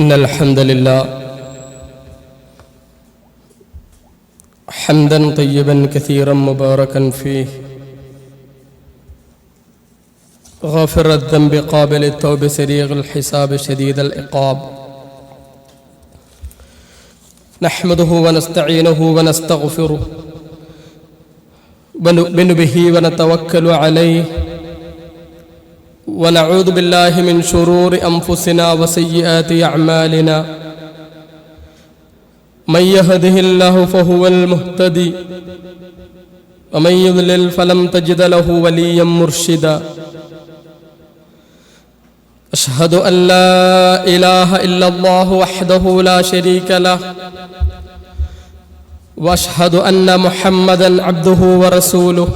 إن الحمد لله حمدا طيبا كثيرا مباركا فيه غافر الذنب قابل التوب سريع الحساب شديد العقاب نحمده ونستعينه ونستغفره ونؤمن به ونتوكل عليه ونعوذ بالله من شرور أنفسنا وسيئات أعمالنا من يهده الله فهو المهتدي ومن يضلل فلن تجد له وليا مرشدا أشهد أن لا إله إلا الله وحده لا شريك له وأشهد أن محمدا عبده ورسوله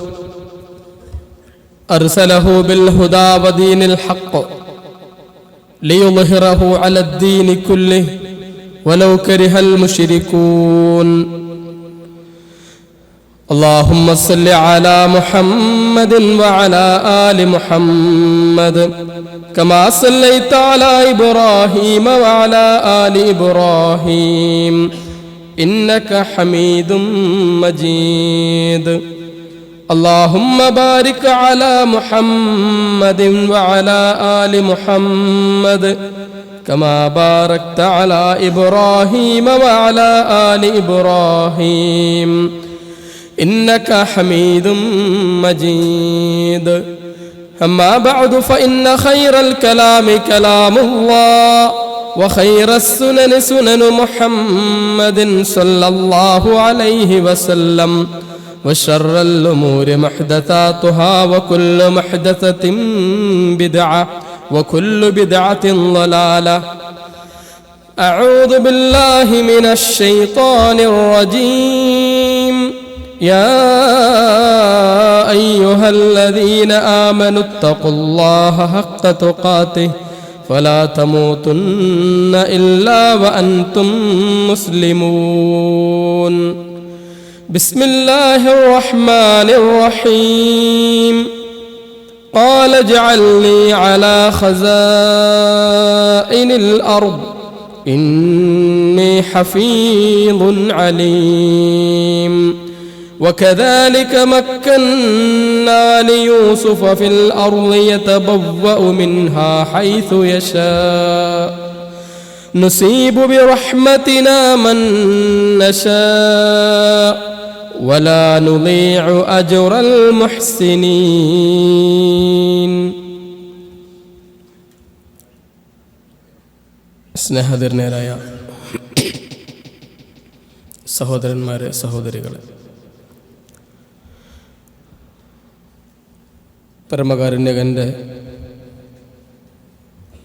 أرسله بالهدى ودين الحق ليظهره على الدين كله ولو كره المشركون اللهم صل على محمد وعلى آل محمد كما صليت على إبراهيم وعلى آل إبراهيم إنك حميد مجيد اللهم بارك على محمد وعلى آل محمد كما باركت على إبراهيم وعلى آل إبراهيم إنك حميد مجيد أما بعد فإن خير الكلام كلام الله وخير السنن سنن محمد صلى الله عليه وسلم وشر الأمور محدثاتها وكل محدثة بدعة وكل بدعة ضلالة أعوذ بالله من الشيطان الرجيم يا أيها الذين آمنوا اتقوا الله حق تقاته فلا تموتن إلا وأنتم مسلمون بسم الله الرحمن الرحيم قال اجعلني على خزائن الأرض إني حفيظ عليم وكذلك مكنا ليوسف في الأرض يتبوأ منها حيث يشاء نصيب برحمتنا من نشاء ولا نضيع أجر المحسنين. സ്നേഹധീരനായ സഹോദരന്മാരെ സഹോദരികളെ, പരമകാരുണ്യകന്റെ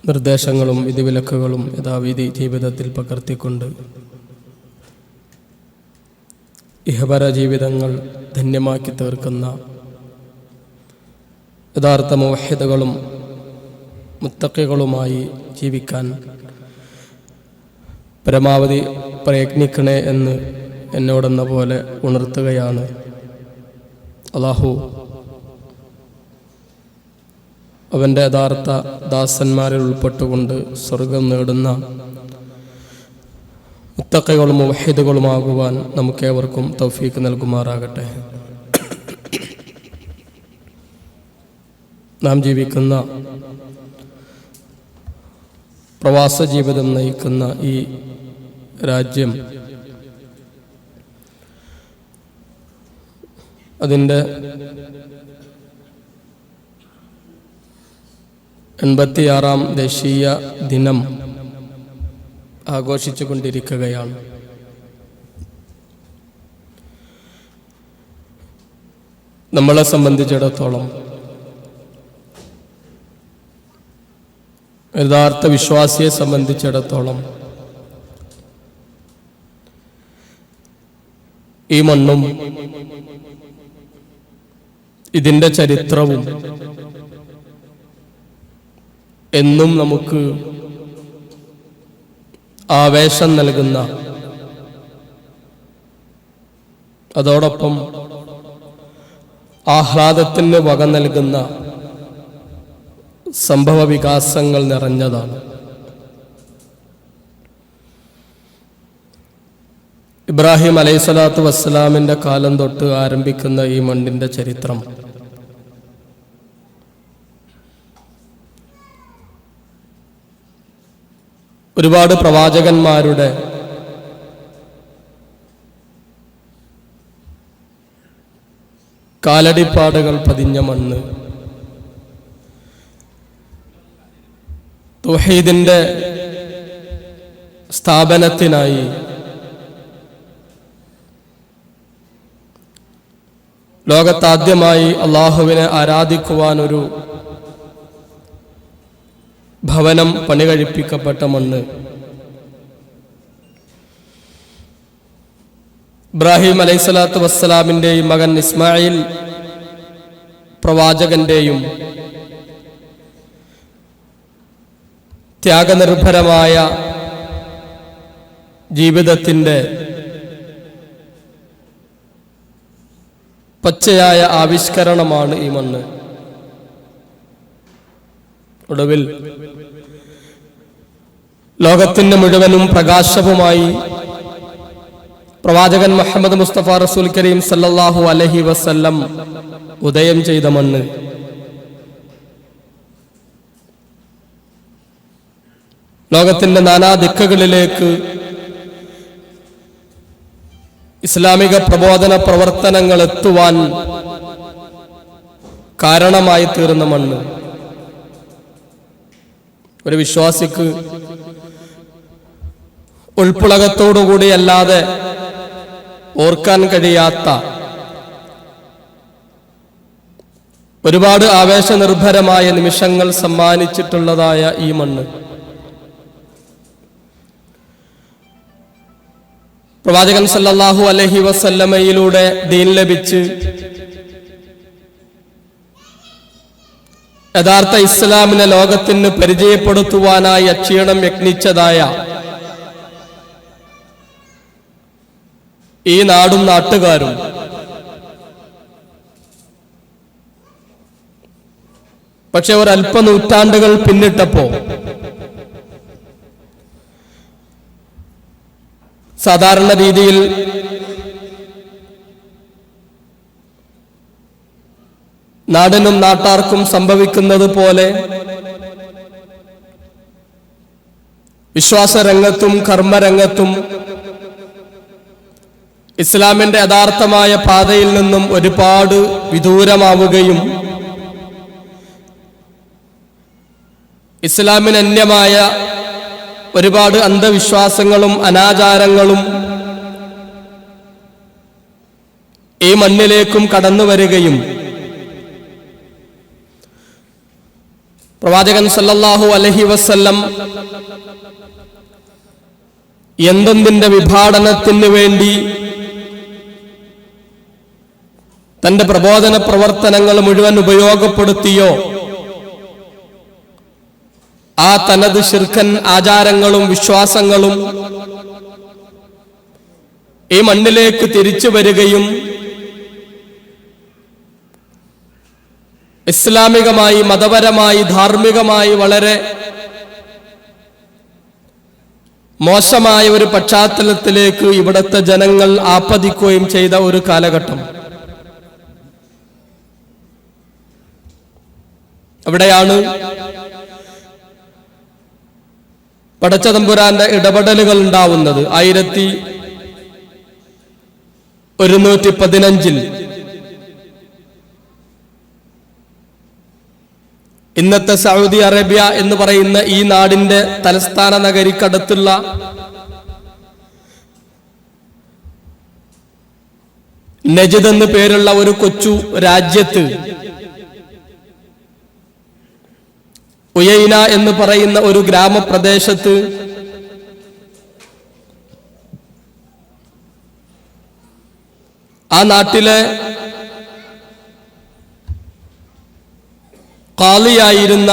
നിർദ്ദേശങ്ങളും വിധിവിലക്കുകളും യഥാവിധി ജീവിതത്തിൽ പകർത്തിക്കൊണ്ട് ഇഹപര ജീവിതങ്ങൾ ധന്യമാക്കി തീർക്കുന്ന യഥാർത്ഥ മുവഹ്ഹിദുകളും മുത്തഖികളുമായി ജീവിക്കാൻ പരമാവധി പ്രയത്നിക്കണേ എന്ന് എന്നോടെന്ന പോലെ ഉണർത്തുകയാണ്. അല്ലാഹു അവൻ്റെ യഥാർത്ഥ ദാസന്മാരിൽ ഉൾപ്പെട്ടുകൊണ്ട് സ്വർഗം നേടുന്ന മുത്തഖികളും മുവഹ്ഹിദുകളുമാകുവാൻ നമുക്കേവർക്കും തൗഫീഖ് നൽകുമാറാകട്ടെ. നാം ജീവിക്കുന്ന പ്രവാസ ജീവിതം നയിക്കുന്ന ഈ രാജ്യം അതിൻ്റെ 86ാം ദേശീയ ദിനം ആഘോഷിച്ചു കൊണ്ടിരിക്കുകയാണ്. നമ്മളെ സംബന്ധിച്ചിടത്തോളം യഥാർത്ഥ വിശ്വാസിയെ സംബന്ധിച്ചിടത്തോളം ഈ മണ്ണും ഇതിൻ്റെ ചരിത്രവും എന്നും നമുക്ക് ആവേശം നൽകുന്ന, അതോടൊപ്പം ആഹ്ലാദത്തിന് വക നൽകുന്ന സംഭവ വികാസങ്ങൾ നിറഞ്ഞതാണ്. ഇബ്രാഹിം അലൈഹിസ്സലാത്തു വസ്സലാമിൻ്റെ കാലം തൊട്ട് ആരംഭിക്കുന്ന ഈ മണ്ണിൻ്റെ ചരിത്രം ഒരുപാട് പ്രവാചകന്മാരുടെ കാലടിപ്പാടുകൾ പതിഞ്ഞ മണ്ണ്, തൗഹീദിന്റെ സ്ഥാപനത്തിനായി ലോകത്താദ്യമായി അള്ളാഹുവിനെ ആരാധിക്കുവാനൊരു ഭവനം പണികഴിപ്പിക്കപ്പെട്ട മണ്ണ്, ഇബ്രാഹിം അലൈഹിസ്സലാത്തു വസ്സലാമിൻ്റെയും മകൻ ഇസ്മായിൽ പ്രവാചകന്റെയും ത്യാഗനിർഭരമായ ജീവിതത്തിൻ്റെ പച്ചയായ ആവിഷ്കരണമാണ് ഈ മണ്ണ്. ഒടുവിൽ ലോകത്തിന് മുഴുവനും പ്രകാശവുമായി പ്രവാചകൻ മുഹമ്മദ് മുസ്തഫ റസൂൽ കരീം സല്ലല്ലാഹു അലൈഹി വസല്ലം ഉദയം ചെയ്ത മണ്ണ്. ലോകത്തിന്റെ നാനാദിക്കുകളിലേക്ക് ഇസ്ലാമിക പ്രബോധന പ്രവർത്തനങ്ങൾ എത്തുവാൻ കാരണമായി തീർന്ന മണ്ണ്. ഒരു വിശ്വാസിക്ക് ഉൾപ്പുളകത്തോടുകൂടിയല്ലാതെ ഓർക്കാൻ കഴിയാത്ത ഒരുപാട് ആവേശനിർഭരമായ നിമിഷങ്ങൾ സമ്മാനിച്ചിട്ടുള്ളതായ ഈ മണ്ണ്, പ്രവാചകൻ സല്ലല്ലാഹു അലൈഹി വസല്ലമയിലൂടെ ദീൻ ലഭിച്ച് യഥാർത്ഥ ഇസ്ലാമിനെ ലോകത്തിന് പരിചയപ്പെടുത്തുവാനായി അക്ഷീണം യത്നിച്ചതായ ഈ നാടും നാട്ടുകാരും പക്ഷെ ഒരല്പ നൂറ്റാണ്ടുകൾ പിന്നിട്ടപ്പോ സാധാരണ രീതിയിൽ നാടിനും നാട്ടാർക്കും സംഭവിക്കുന്നത് പോലെ വിശ്വാസരംഗത്തും കർമ്മരംഗത്തും ഇസ്ലാമിന്റെ യഥാർത്ഥമായ പാതയിൽ നിന്നും ഒരുപാട് വിദൂരമാവുകയും ഇസ്ലാമിന് അന്യമായ ഒരുപാട് അന്ധവിശ്വാസങ്ങളും അനാചാരങ്ങളും ഈ മണ്ണിലേക്കും കടന്നു വരികയും പ്രവാചകൻ സല്ലല്ലാഹു അലൈഹി വസല്ലം എന്തെന്തിന്റെ വിഭാടനത്തിന് വേണ്ടി തന്റെ പ്രബോധന പ്രവർത്തനങ്ങൾ മുഴുവൻ ഉപയോഗപ്പെടുത്തിയോ ആ തനത് ശിർക്കൻ ആചാരങ്ങളും വിശ്വാസങ്ങളും ഈ മണ്ണിലേക്ക് തിരിച്ചു വരികയും ഇസ്ലാമികമായി മതപരമായി ധാർമ്മികമായി വളരെ മോശമായ ഒരു പശ്ചാത്തലത്തിലേക്ക് ഇവിടുത്തെ ജനങ്ങൾ ആപ്പതിക്കുകയും ചെയ്ത ഒരു കാലഘട്ടം. അവിടെയാണ് പടച്ചതമ്പുരാന്റെ ഇടപെടലുകൾ ഉണ്ടാവുന്നത്. 1115 ഇന്നത്തെ സൗദി അറേബ്യ എന്ന് പറയുന്ന ഈ നാടിന്റെ തലസ്ഥാന നഗരിക്കടുത്തുള്ള നജിദ് എന്ന് പേരുള്ള ഒരു കൊച്ചു രാജ്യത്ത് ഉയൈന എന്ന് പറയുന്ന ഒരു ഗ്രാമപ്രദേശത്ത് ആ നാട്ടിലെ ഖാളിയായിരുന്ന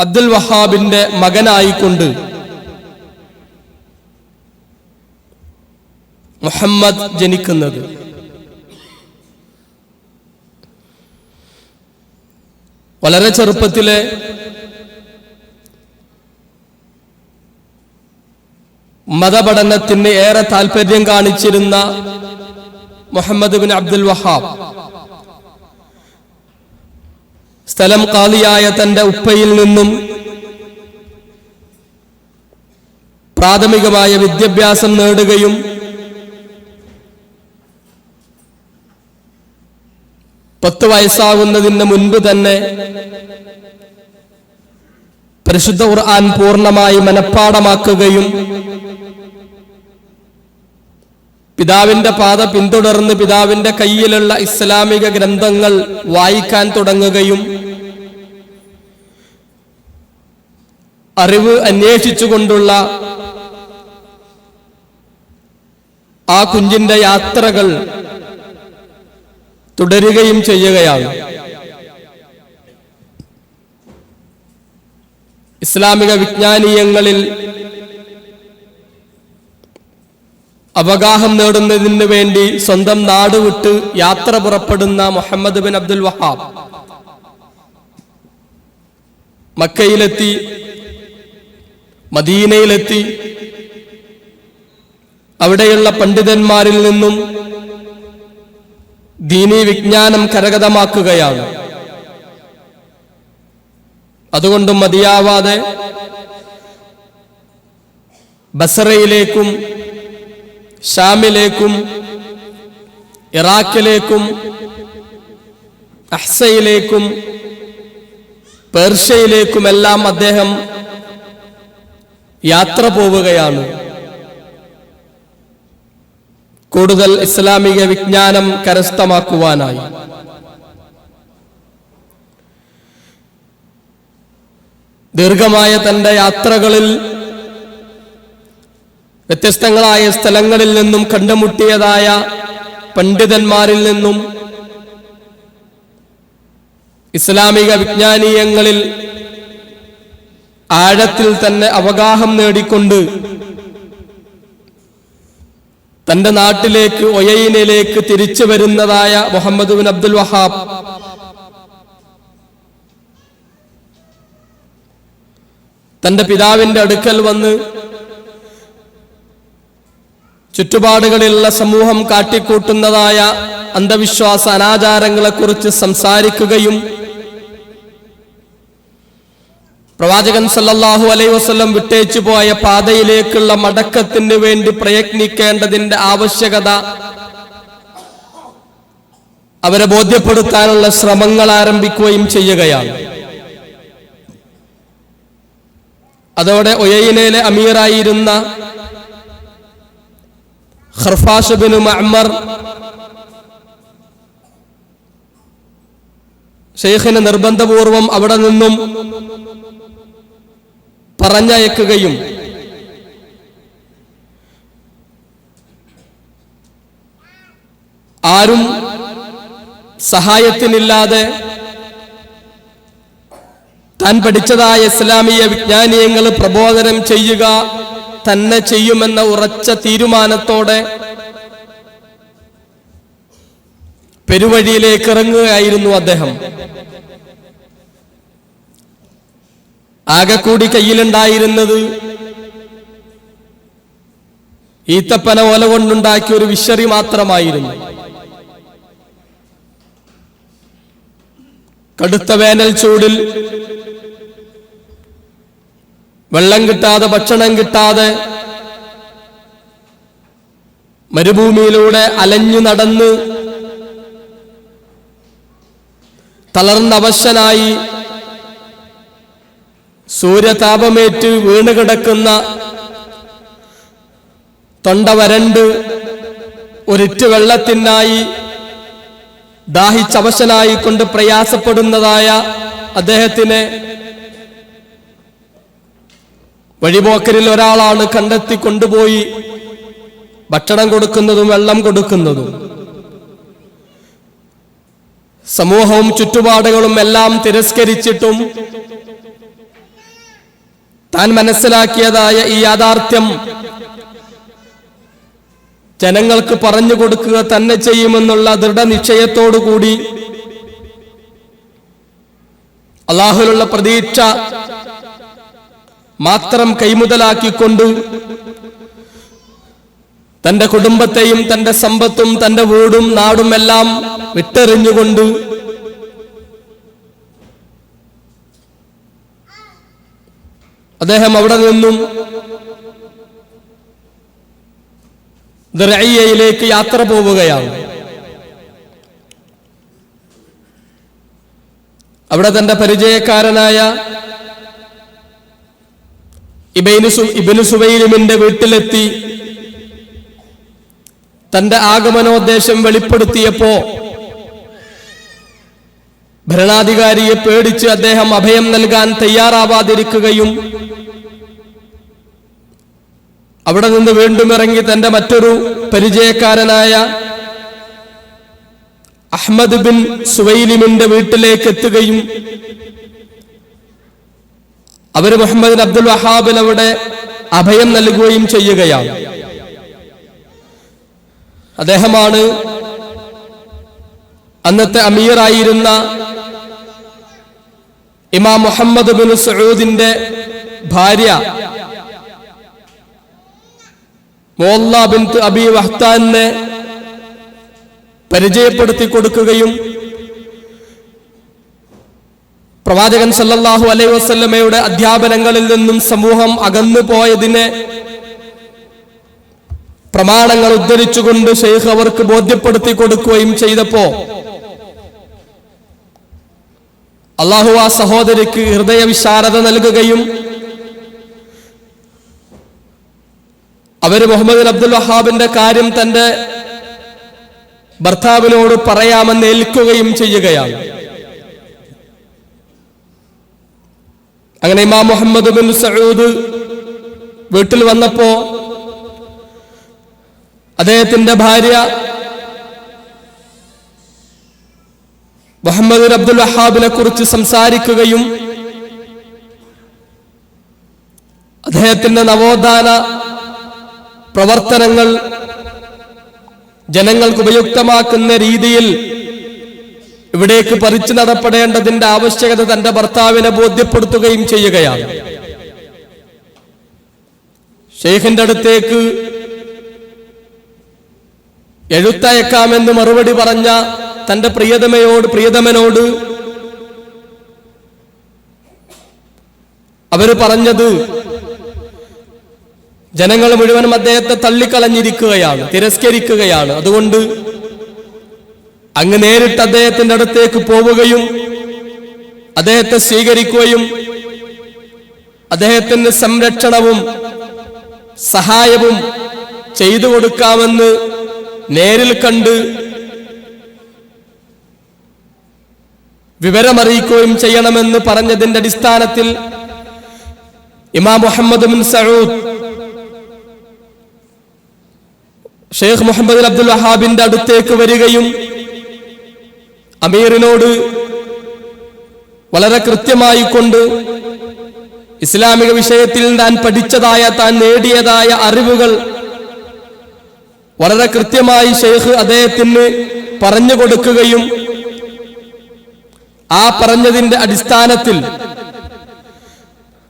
അബ്ദുൽ വഹാബിന്റെ മകനായിക്കൊണ്ട് മുഹമ്മദ് ജനിക്കുന്നത്. വളരെ ചെറുപ്പത്തിലെ മതപഠനത്തിന് ഏറെ താല്പര്യം കാണിച്ചിരുന്ന മുഹമ്മദ് ബിൻ അബ്ദുൽ വഹാബ് സ്ഥലം ഖാദിയായ തന്റെ ഉപ്പയിൽ നിന്നും പ്രാഥമികമായ വിദ്യാഭ്യാസം നേടുകയും പത്ത് വയസ്സാകുന്നതിന് മുൻപ് തന്നെ പരിശുദ്ധ ഖുർആൻ പൂർണ്ണമായി മനഃപ്പാഠമാക്കുകയും പിതാവിന്റെ പാത പിന്തുടർന്ന് പിതാവിന്റെ കയ്യിലുള്ള ഇസ്ലാമിക ഗ്രന്ഥങ്ങൾ വായിക്കാൻ തുടങ്ങുകയും അറിവ് അന്വേഷിച്ചുകൊണ്ടുള്ള ആ കുഞ്ഞിന്റെ യാത്രകൾ തുടരുകയും ചെയ്യുകയാണ്. ഇസ്ലാമിക വിജ്ഞാനീയങ്ങളിൽ അവഗാഹം നേടുന്നതിന് വേണ്ടി സ്വന്തം നാട് വിട്ട് യാത്ര പുറപ്പെടുന്ന മുഹമ്മദ് ബിൻ അബ്ദുൽ വഹാബ് മക്കയിലെത്തി, മദീനയിലെത്തി. അവിടെയുള്ള പണ്ഡിതന്മാരിൽ നിന്നും ദീനീ വിജ്ഞാനം കരഗതമാക്കുകയാണ്. അതുകൊണ്ടും മതിയാവാതെ ബസറയിലേക്കും ഷാമിലേക്കും ഇറാഖിലേക്കും അഹ്സയിലേക്കും പേർഷ്യയിലേക്കുമെല്ലാം അദ്ദേഹം യാത്ര പോവുകയാണ്. കൂടുതൽ ഇസ്ലാമിക വിജ്ഞാനം കരസ്ഥമാക്കുവാനായി. ദീർഘമായ തന്റെ യാത്രകളിൽ വ്യത്യസ്തങ്ങളായ സ്ഥലങ്ങളിൽ നിന്നും കണ്ടുമുട്ടിയതായ പണ്ഡിതന്മാരിൽ നിന്നും ഇസ്ലാമിക വിജ്ഞാനീയങ്ങളിൽ ആഴത്തിൽ തന്നെ അവഗാഹം നേടിക്കൊണ്ട് തന്റെ നാട്ടിലേക്ക് ഒയൈനിലേക്ക് തിരിച്ചു വരുന്നതായ മുഹമ്മദ് ബിൻ അബ്ദുൽ വഹാബ് തന്റെ പിതാവിന്റെ അടുക്കൽ വന്ന് ചുറ്റുപാടുകളിലുള്ള സമൂഹം കാട്ടിക്കൂട്ടുന്നതായ അന്ധവിശ്വാസ അനാചാരങ്ങളെക്കുറിച്ച് സംസാരിക്കുകയും പ്രവാചകൻ സല്ലല്ലാഹു അലൈഹി വസല്ലം വിട്ടേച്ചു പോയ പാതയിലേക്കുള്ള മടക്കത്തിന് വേണ്ടി പ്രയത്നിക്കേണ്ടതിന്റെ ആവശ്യകത അവരെ ബോധ്യപ്പെടുത്താനുള്ള ശ്രമങ്ങൾ ആരംഭിക്കുകയും ചെയ്യുകയാണ്. അതോടെ ഒയൈനയിലെ അമീറായിരുന്ന ഖർഫാഷ് ബിൻ മഅ്മർ ശൈഖിനെ നിർബന്ധപൂർവം അവിടെ നിന്നും പറഞ്ഞയക്കുകയും ആരും സഹായത്തിനില്ലാതെ താൻ പഠിച്ചതായ ഇസ്ലാമിക വിജ്ഞാനീയങ്ങൾ പ്രബോധനം ചെയ്യുക തന്നെ ചെയ്യുമെന്ന ഉറച്ച തീരുമാനത്തോടെ പെരുവഴിയിലേക്ക് ഇറങ്ങുകയായിരുന്നു അദ്ദേഹം. ആകെക്കൂടി കയ്യിലുണ്ടായിരുന്നത് ഈത്തപ്പന ഓല കൊണ്ടുണ്ടാക്കിയ ഒരു വിശറി മാത്രമായിരുന്നു. കടുത്ത വേനൽ ചൂടിൽ വെള്ളം കിട്ടാതെ ഭക്ഷണം കിട്ടാതെ മരുഭൂമിയിലൂടെ അലഞ്ഞു നടന്ന് തളർന്നവശനായി സൂര്യതാപമേറ്റ് വീണുകിടക്കുന്ന, തൊണ്ട വരണ്ട് ഒരിറ്റ് വെള്ളത്തിനായി ദാഹിച്ചവശനായി കൊണ്ട് പ്രയാസപ്പെടുന്നതായ അദ്ദേഹത്തിനെ വഴിപോക്കരിൽ ഒരാളാണ് കണ്ടെത്തി കൊണ്ടുപോയി ഭക്ഷണം കൊടുക്കുന്നതും വെള്ളം കൊടുക്കുന്നതും. സമൂഹവും ചുറ്റുപാടുകളും എല്ലാം തിരസ്കരിച്ചിട്ടും താൻ മനസ്സിലാക്കിയതായ ഈ യാഥാർത്ഥ്യം ജനങ്ങൾക്ക് പറഞ്ഞു കൊടുക്കുക തന്നെ ചെയ്യുമെന്നുള്ള ദൃഢനിശ്ചയത്തോടുകൂടി അല്ലാഹുവിലുള്ള പ്രതീക്ഷ മാത്രം കൈമുതലാക്കിക്കൊണ്ട് തന്റെ കുടുംബത്തെയും തന്റെ സമ്പത്തും തന്റെ വീടും നാടും എല്ലാം വിട്ടെറിഞ്ഞുകൊണ്ട് അദ്ദേഹം അവിടെ നിന്നും ദർഇയയിലേക്ക് യാത്ര പോവുകയാണ്. അവിടെ തന്റെ പരിചയക്കാരനായ ഇബ്നു സുവൈലിമിന്റെ വീട്ടിലെത്തി തന്റെ ആഗമനോദ്ദേശം വെളിപ്പെടുത്തിയപ്പോ ഭരണാധികാരിയെ പേടിച്ച് അദ്ദേഹം അഭയം നൽകാൻ തയ്യാറാവാതിരിക്കുകയും അവിടെ നിന്ന് വീണ്ടും ഇറങ്ങി തന്റെ മറ്റൊരു പരിചയക്കാരനായ അഹ്മദ് ബിൻ സുവൈലിമിന്റെ വീട്ടിലേക്ക് എത്തുകയും അവര് മുഹമ്മദ് അബ്ദുൽ വഹാബിന് അവിടെ അഭയം നൽകുകയും ചെയ്യുകയാണ്. അദ്ദേഹമാണ് അന്നത്തെ അമീറായിരുന്ന ഇമാം മുഹമ്മദ് ബിൻ സഊദിന്റെ ഭാര്യ മുഅല്ല ബിൻത് അബി വഹ്താനെ പരിചയപ്പെടുത്തി കൊടുക്കുകയും പ്രവാചകൻ സല്ലല്ലാഹു അലൈഹി വസല്ലമയുടെ അധ്യാപനങ്ങളിൽ നിന്നും സമൂഹം അകന്നു പോയതിനെ പ്രമാണങ്ങൾ ഉദ്ധരിച്ചുകൊണ്ട് ശൈഖ് അവർക്ക് ബോധ്യപ്പെടുത്തി കൊടുക്കുകയും ചെയ്തപ്പോ അല്ലാഹു ആ സഹോദരിക്ക് ഹൃദയവിശാലത നൽകുകയും അവര് മുഹമ്മദ് അബ്ദുൽ വഹാബിന്റെ കാര്യം തന്റെ ഭർത്താവിനോട് പറയാമെന്ന് ഏൽക്കുകയും ചെയ്യുകയാണ്. അങ്ങനെ ഇമാം മുഹമ്മദ് ബിൻ സഊദ് വീട്ടിൽ വന്നപ്പോ അദ്ദേഹത്തിന്റെ ഭാര്യ മുഹമ്മദ് അബ്ദുൽ വഹാബിനെ കുറിച്ച് സംസാരിക്കുകയും അദ്ദേഹത്തിന്റെ നവോത്ഥാന പ്രവർത്തനങ്ങൾ ജനങ്ങൾക്ക് ഉപയുക്തമാക്കുന്ന രീതിയിൽ ഇവിടേക്ക് പറിച്ചു നടപ്പെടേണ്ടതിന്റെ ആവശ്യകത തന്റെ ഭർത്താവിനെ ബോധ്യപ്പെടുത്തുകയും ചെയ്യുകയാണ്. ഷെയ്ഖിന്റെ അടുത്തേക്ക് എഴുത്തയക്കാമെന്ന് മറുപടി പറഞ്ഞ തന്റെ പ്രിയതമനോട് അവര് പറഞ്ഞത് ജനങ്ങൾ മുഴുവനും അദ്ദേഹത്തെ തള്ളിക്കളഞ്ഞിരിക്കുകയാണ്, തിരസ്കരിക്കുകയാണ്. അതുകൊണ്ട് അങ്ങ് നേരിട്ട് അദ്ദേഹത്തിന്റെ അടുത്തേക്ക് പോവുകയും അദ്ദേഹത്തെ സ്വീകരിക്കുകയും അദ്ദേഹത്തിന് സംരക്ഷണവും സഹായവും ചെയ്തു കൊടുക്കാമെന്ന് നേരിൽ കണ്ട് വിവരമറിയിക്കുകയും ചെയ്യണമെന്ന് പറഞ്ഞതിന്റെ അടിസ്ഥാനത്തിൽ ഇമാം മുഹമ്മദ് ബിൻ സഊദ് ഷെയ്ഖ് മുഹമ്മദ് അബ്ദുൽ വഹാബിന്റെ അടുത്തേക്ക് വരികയും അമീറിനോട് വളരെ കൃത്യമായി കൊണ്ട് ഇസ്ലാമിക വിഷയത്തിൽ താൻ പഠിച്ചതായ താൻ നേടിയതായ അറിവുകൾ വളരെ കൃത്യമായി ഷെയ്ഖ് അദ്ദേഹത്തിന് പറഞ്ഞു കൊടുക്കുകയും ആ പറഞ്ഞതിന്റെ അടിസ്ഥാനത്തിൽ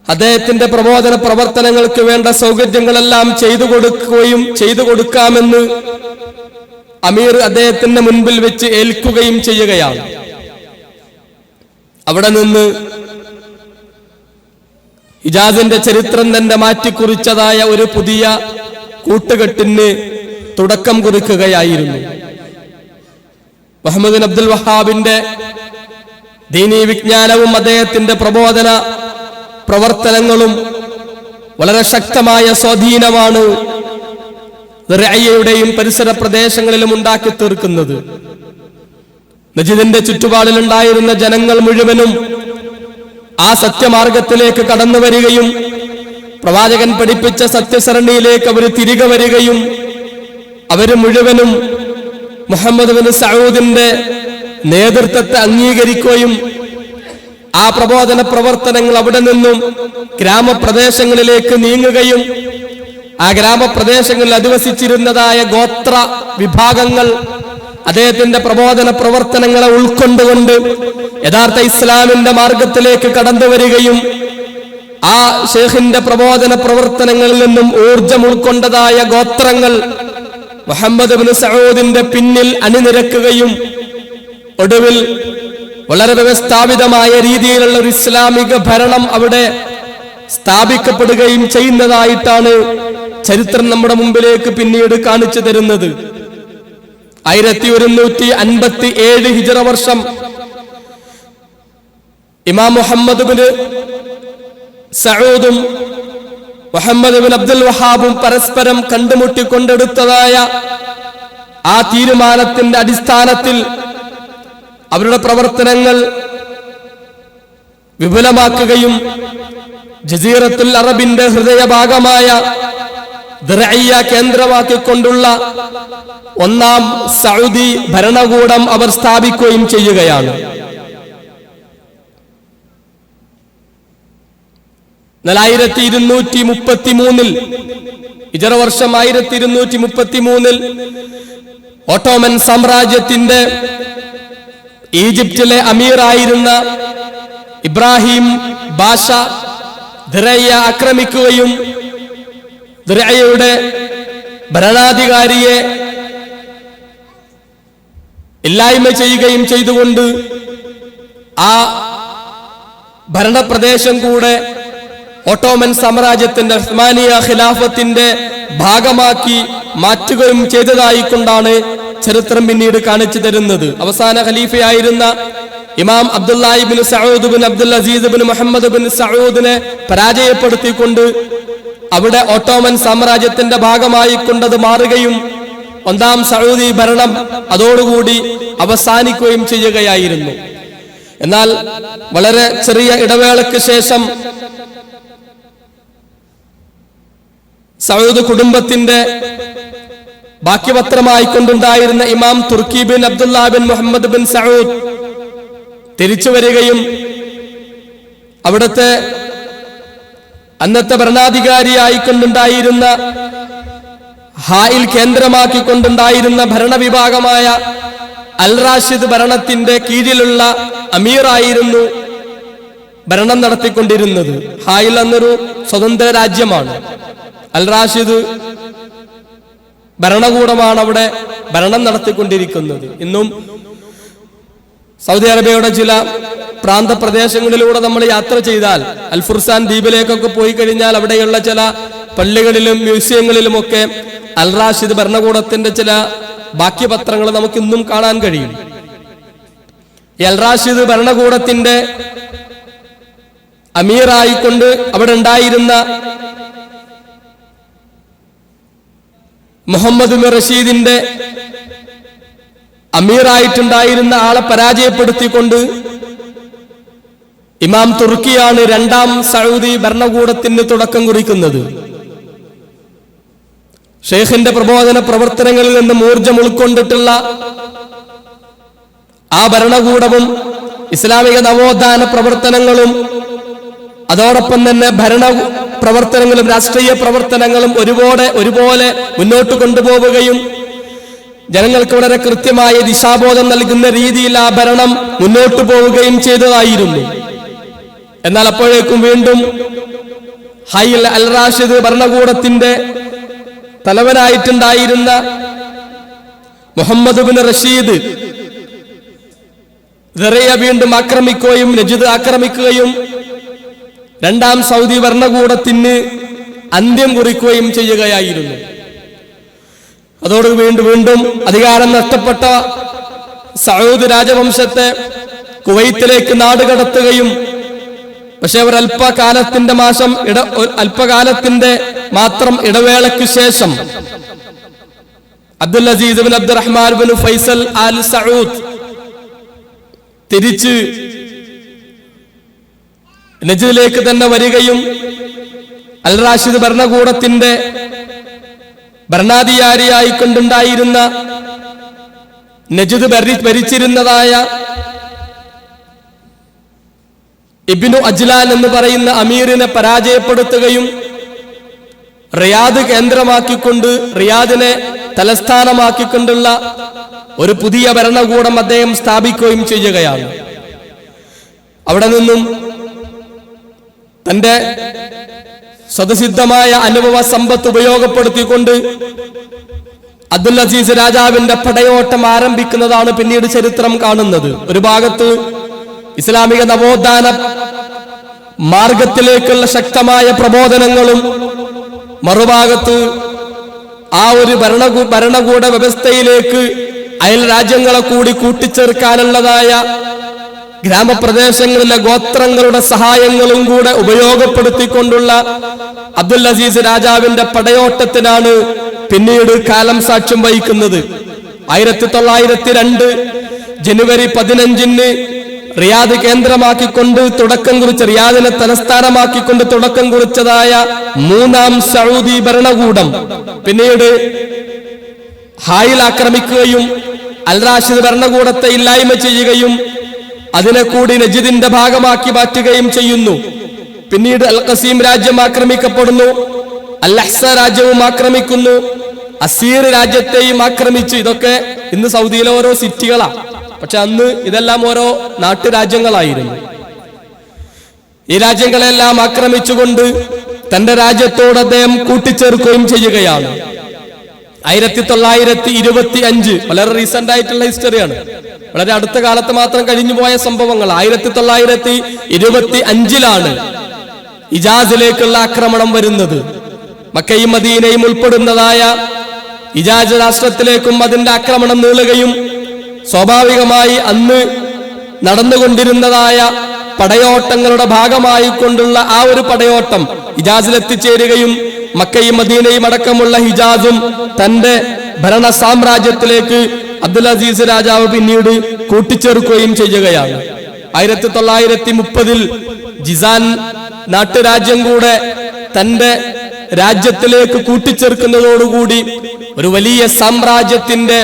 അദ്ദേഹത്തിന്റെ പ്രബോധന പ്രവർത്തനങ്ങൾക്ക് വേണ്ട സൗകര്യങ്ങളെല്ലാം ചെയ്തു കൊടുക്കാമെന്ന് അമീർ അദ്ദേഹത്തിന്റെ മുൻപിൽ വെച്ച് ഏൽക്കുകയും ചെയ്യുകയാണ്. അവിടെ നിന്ന് ഹിജാസിന്റെ ചരിത്രം തന്നെ മാറ്റിക്കുറിച്ചതായ ഒരു പുതിയ കൂട്ടുകെട്ടിന് തുടക്കം കുറിക്കുകയായിരുന്നു. മുഹമ്മദ് അബ്ദുൽ വഹാബിന്റെ ദീനീ വിജ്ഞാനവും അദ്ദേഹത്തിന്റെ പ്രബോധന പ്രവർത്തനങ്ങളും വളരെ ശക്തമായ സ്വാധീനമാണ് ദർഇയയുടെയും പരിസര പ്രദേശങ്ങളിലും ഉണ്ടാക്കി തീർക്കുന്നത്. നജിദിന്റെ ചുറ്റുപാടിലുണ്ടായിരുന്ന ജനങ്ങൾ മുഴുവനും ആ സത്യമാർഗത്തിലേക്ക് കടന്നു വരികയും പ്രവാചകൻ പഠിപ്പിച്ച സത്യസരണിയിലേക്ക് അവർ തിരികെ വരികയും അവര് മുഴുവനും മുഹമ്മദ് ബിൻ സഊദിന്റെ നേതൃത്വത്തെ അംഗീകരിക്കുകയും ആ പ്രബോധന പ്രവർത്തനങ്ങൾ അവിടെ നിന്നും ഗ്രാമപ്രദേശങ്ങളിലേക്ക് നീങ്ങുകയും ആ ഗ്രാമപ്രദേശങ്ങളിൽ അധിവസിച്ചിരുന്നതായ ഗോത്ര വിഭാഗങ്ങൾ അദ്ദേഹത്തിന്റെ പ്രബോധന പ്രവർത്തനങ്ങളെ ഉൾക്കൊണ്ടുകൊണ്ട് യഥാർത്ഥ ഇസ്ലാമിന്റെ മാർഗത്തിലേക്ക് കടന്നു വരികയും ആ ഷെയ്ഖിന്റെ പ്രബോധന പ്രവർത്തനങ്ങളിൽ നിന്നും ഊർജം ഉൾക്കൊണ്ടതായ ഗോത്രങ്ങൾ മുഹമ്മദ് ഇബ്നു സഊദിന്റെ പിന്നിൽ അണിനിരക്കുകയും ഒടുവിൽ വളരെ വ്യവസ്ഥാപിതമായ രീതിയിലുള്ള ഒരു ഇസ്ലാമിക ഭരണം അവിടെ സ്ഥാപിക്കപ്പെടുകയും ചെയ്യുന്നതായിട്ടാണ് ചരിത്രം നമ്മുടെ മുമ്പിലേക്ക് പിന്നീട് കാണിച്ചു തരുന്നത്. 1157 ഹിജ്റ വർഷം ഇമാം മുഹമ്മദ് ഇബ്നു സഊദും മുഹമ്മദ് ഇബ്നു അബ്ദുൽ വഹാബും പരസ്പരം കണ്ടുമുട്ടിക്കൊണ്ടെടുത്തതായ ആ തീരുമാനത്തിന്റെ അടിസ്ഥാനത്തിൽ അവരുടെ പ്രവർത്തനങ്ങൾ വിപുലമാക്കുകയും ജസീറത്തുൽ അറബിന്റെ ഹൃദയഭാഗമായ ദിർഇയ്യ കേന്ദ്രമാക്കിക്കൊണ്ടുള്ള ഒന്നാം സൗദി ഭരണകൂടം അവർ സ്ഥാപിക്കുകയും ചെയ്യുകയാണ്. 1233 ഹിജ്റ വർഷം 1233 ഓട്ടോമൻ സാമ്രാജ്യത്തിന്റെ ഈജിപ്തിലെ അമീറായിരുന്ന ഇബ്രാഹിം ബാഷ ദിർഇയ്യ ആക്രമിക്കുകയും ദിർഇയ്യയുടെ ഭരണാധികാരിയെ ഇല്ലായ്മ ചെയ്യുകയും ചെയ്തുകൊണ്ട് ആ ഭരണപ്രദേശം കൂടെ ഓട്ടോമൻ സാമ്രാജ്യത്തിന്റെ ഉസ്മാനിയ ഖിലാഫത്തിന്റെ ഭാഗമാക്കി മാറ്റുകയും ചെയ്തതായിക്കൊണ്ടാണ് ചരിത്രം പിന്നീട് കാണിച്ചു തരുന്നത്. അവസാന ഖലീഫയായിരുന്ന ഇമാം അബ്ദുല്ലാഹി ഇബ്നു സഊദ് ഇബ്നു അബ്ദുൽ അസീസ് ഇബ്നു മുഹമ്മദ് ഇബ്നു സഊദിനെ പരാജയപ്പെടുത്തിക്കൊണ്ട് അവിടെ ഓട്ടോമൻ സാമ്രാജ്യത്തിന്റെ ഭാഗമായി കൊണ്ടത് മാറുകയും ഒന്നാം സഊദി ഭരണം അതോടുകൂടി അവസാനിക്കുകയും ചെയ്യുകയായിരുന്നു. എന്നാൽ വളരെ ചെറിയ ഇടവേളയ്ക്ക് ശേഷം സഊദ് കുടുംബത്തിന്റെ ബാക്കിപത്രമായി കൊണ്ടുണ്ടായിരുന്ന ഇമാം Turki bin Abdullah bin Muhammad bin Saud തിരിച്ചു വരികയും അവിടുത്തെ അന്നത്തെ ഭരണാധികാരിയായിക്കൊണ്ടുണ്ടായിരുന്ന ഹായിൽ കേന്ദ്രമാക്കിക്കൊണ്ടുണ്ടായിരുന്ന ഭരണവിഭാഗമായ അൽ റാഷിദ് ഭരണത്തിന്റെ കീഴിലുള്ള അമീറായിരുന്നു ഭരണം നടത്തിക്കൊണ്ടിരുന്നത്. ഹായിൽ എന്നൊരു സ്വതന്ത്ര രാജ്യമാണ്. അൽ റാഷിദ് ഭരണകൂടമാണ് അവിടെ ഭരണം നടത്തിക്കൊണ്ടിരിക്കുന്നത്. ഇന്നും സൗദി അറേബ്യയുടെ ചില പ്രാന്തപ്രദേശങ്ങളിലൂടെ നമ്മൾ യാത്ര ചെയ്താൽ അൽ ഫുർസാൻ ദ്വീപിലേക്കൊക്കെ പോയി കഴിഞ്ഞാൽ അവിടെയുള്ള ചില പള്ളികളിലും മ്യൂസിയങ്ങളിലുമൊക്കെ അൽ റാഷിദ് ഭരണകൂടത്തിന്റെ ചില ബാക്കിപത്രങ്ങൾ നമുക്ക് ഇന്നും കാണാൻ കഴിയും. ഈ അൽ റാഷിദ് ഭരണകൂടത്തിന്റെ അമീറായിക്കൊണ്ട് അവിടെ ഉണ്ടായിരുന്ന മുഹമ്മദ് ബിൻ റഷീദിന്റെ അമീറായിട്ടുണ്ടായിരുന്ന ആളെ പരാജയപ്പെടുത്തിക്കൊണ്ട് ഇമാം തുർക്കിയാണ് രണ്ടാം സഊദി ഭരണകൂടത്തിന് തുടക്കം കുറിക്കുന്നത്. ഷെയ്ഖിന്റെ പ്രബോധന പ്രവർത്തനങ്ങളിൽ നിന്ന് ഊർജം ഉൾക്കൊണ്ടിട്ടുള്ള ആ ഭരണകൂടവും ഇസ്ലാമിക നവോത്ഥാന പ്രവർത്തനങ്ങളും അതോടൊപ്പം തന്നെ ഭരണ പ്രവർത്തനങ്ങളും രാഷ്ട്രീയ പ്രവർത്തനങ്ങളും ഒരുപോലെ മുന്നോട്ട് കൊണ്ടുപോവുകയും ജനങ്ങൾക്ക് വളരെ കൃത്യമായ ദിശാബോധം നൽകുന്ന രീതിയിൽ ആ ഭരണം മുന്നോട്ട് പോവുകയും ചെയ്തതായിരുന്നു. എന്നാൽ അപ്പോഴേക്കും വീണ്ടും ഹൈൽ അൽ റാഷിദ് ഭരണകൂടത്തിന്റെ തലവനായിട്ടുണ്ടായിരുന്ന മുഹമ്മദ് ബിൻ റഷീദ് ദിർഇയ്യ വീണ്ടും ആക്രമിക്കുകയും നജ്ദ് ആക്രമിക്കുകയും രണ്ടാം സൗദി ഭരണകൂടത്തിന് അന്ത്യം കുറിക്കുകയും ചെയ്യുകയായിരുന്നു. അതോട് വീണ്ടും അധികാരം നഷ്ടപ്പെട്ട സഊദ് രാജവംശത്തെ കുവൈത്തിലേക്ക് നാടുകടത്തുകയും പക്ഷെ ഒരു അല്പകാലത്തിന്റെ മാത്രം ഇടവേളയ്ക്ക് ശേഷം Abdul Aziz bin Abdulrahman bin Faisal Al Saud തിരിച്ച് നജ്ദിലേക്ക് തന്നെ വരികയും അൽ റാഷിദ് ഭരണകൂടത്തിന്റെ ഭരണാധികാരിയായിക്കൊണ്ടുണ്ടായിരുന്ന നജ്ദ് ഭരിച്ചിരുന്നതായ ഇബ്നു അജ്ലാൻ എന്ന് പറയുന്ന അമീറിനെ പരാജയപ്പെടുത്തുകയും റിയാദ് കേന്ദ്രമാക്കിക്കൊണ്ട് റിയാദിനെ തലസ്ഥാനമാക്കിക്കൊണ്ടുള്ള ഒരു പുതിയ ഭരണകൂടം അദ്ദേഹം സ്ഥാപിക്കുകയും ചെയ്യുകയാണ്. അവിടെ നിന്നും തന്റെ സ്വതസിദ്ധമായ അനുഭവ സമ്പത്ത് ഉപയോഗപ്പെടുത്തിക്കൊണ്ട് അബ്ദുൽ അസീസ് രാജാവിന്റെ പടയോട്ടം ആരംഭിക്കുന്നതാണ് പിന്നീട് ചരിത്രം കാണുന്നത്. ഒരു ഭാഗത്ത് ഇസ്ലാമിക നവോത്ഥാന മാർഗത്തിലേക്കുള്ള ശക്തമായ പ്രബോധനങ്ങളും, മറുഭാഗത്ത് ആ ഒരു ഭരണകൂട വ്യവസ്ഥയിലേക്ക് അയൽ രാജ്യങ്ങളെ കൂടി കൂട്ടിച്ചേർക്കാനുള്ളതായ ഗ്രാമപ്രദേശങ്ങളിലെ ഗോത്രങ്ങളുടെ സഹായങ്ങളും കൂടെ ഉപയോഗപ്പെടുത്തിക്കൊണ്ടുള്ള അബ്ദുൽ അസീസ് രാജാവിന്റെ പടയോട്ടത്തിനാണ് പിന്നീട് കാലം സാക്ഷ്യം വഹിക്കുന്നത്. 1902 ജനുവരി 15 റിയാദ് കേന്ദ്രമാക്കിക്കൊണ്ട് തുടക്കം കുറിച്ച, റിയാദിനെ തലസ്ഥാനമാക്കിക്കൊണ്ട് തുടക്കം കുറിച്ചതായ 3ാം സൗദി ഭരണകൂടം പിന്നീട് ഹായിൽ ആക്രമിക്കുകയും അൽ റാഷിദ് ഭരണകൂടത്തെ ഇല്ലായ്മ ചെയ്യുകയും അതിനെ കൂടി നജിദിന്റെ ഭാഗമാക്കി മാറ്റുകയും ചെയ്യുന്നു. പിന്നീട് അൽ ഖസീം രാജ്യം ആക്രമിക്കപ്പെടുന്നു, അൽ അഹ്സ രാജ്യവും ആക്രമിക്കുന്നു, അസീർ രാജ്യത്തെയും ആക്രമിച്ച്. ഇതൊക്കെ ഇന്ന് സൗദിയിലെ ഓരോ സിറ്റികളാ, പക്ഷെ അന്ന് ഇതെല്ലാം ഓരോ നാട്ടുരാജ്യങ്ങളായിരുന്നു. ഈ രാജ്യങ്ങളെല്ലാം ആക്രമിച്ചുകൊണ്ട് തന്റെ രാജ്യത്തോട് അദ്ദേഹം കൂട്ടിച്ചേർക്കുകയും ചെയ്യുകയാണ്. 1925 വളരെ റീസെന്റ് ആയിട്ടുള്ള ഹിസ്റ്ററിയാണ്, വളരെ അടുത്ത കാലത്ത് മാത്രം കഴിഞ്ഞുപോയ സംഭവങ്ങൾ. 1925 ഇജാസിലേക്കുള്ള ആക്രമണം വരുന്നത്. മക്കയും മദീനയും ഉൾപ്പെടുന്നതായ ഇജാസ് രാഷ്ട്രത്തിലേക്കും അതിന്റെ ആക്രമണം നീളുകയും സ്വാഭാവികമായി അന്ന് നടന്നുകൊണ്ടിരുന്നതായ പടയോട്ടങ്ങളുടെ ഭാഗമായി കൊണ്ടുള്ള ആ ഒരു പടയോട്ടം ഇജാസിലെത്തിച്ചേരുകയും മക്കയും മദീനയും അടക്കമുള്ള ഹിജാസും തന്റെ ഭരണ സാമ്രാജ്യത്തിലേക്ക് അബ്ദുൽ അസീസ് രാജാവ് പിന്നീട് കൂട്ടിച്ചേർക്കുകയും ചെയ്യുകയാണ്. 1930 ജിസാൻ നാട്ടുരാജ്യം കൂടെ തന്റെ രാജ്യത്തിലേക്ക് കൂട്ടിച്ചേർക്കുന്നതോടുകൂടി ഒരു വലിയ സാമ്രാജ്യത്തിന്റെ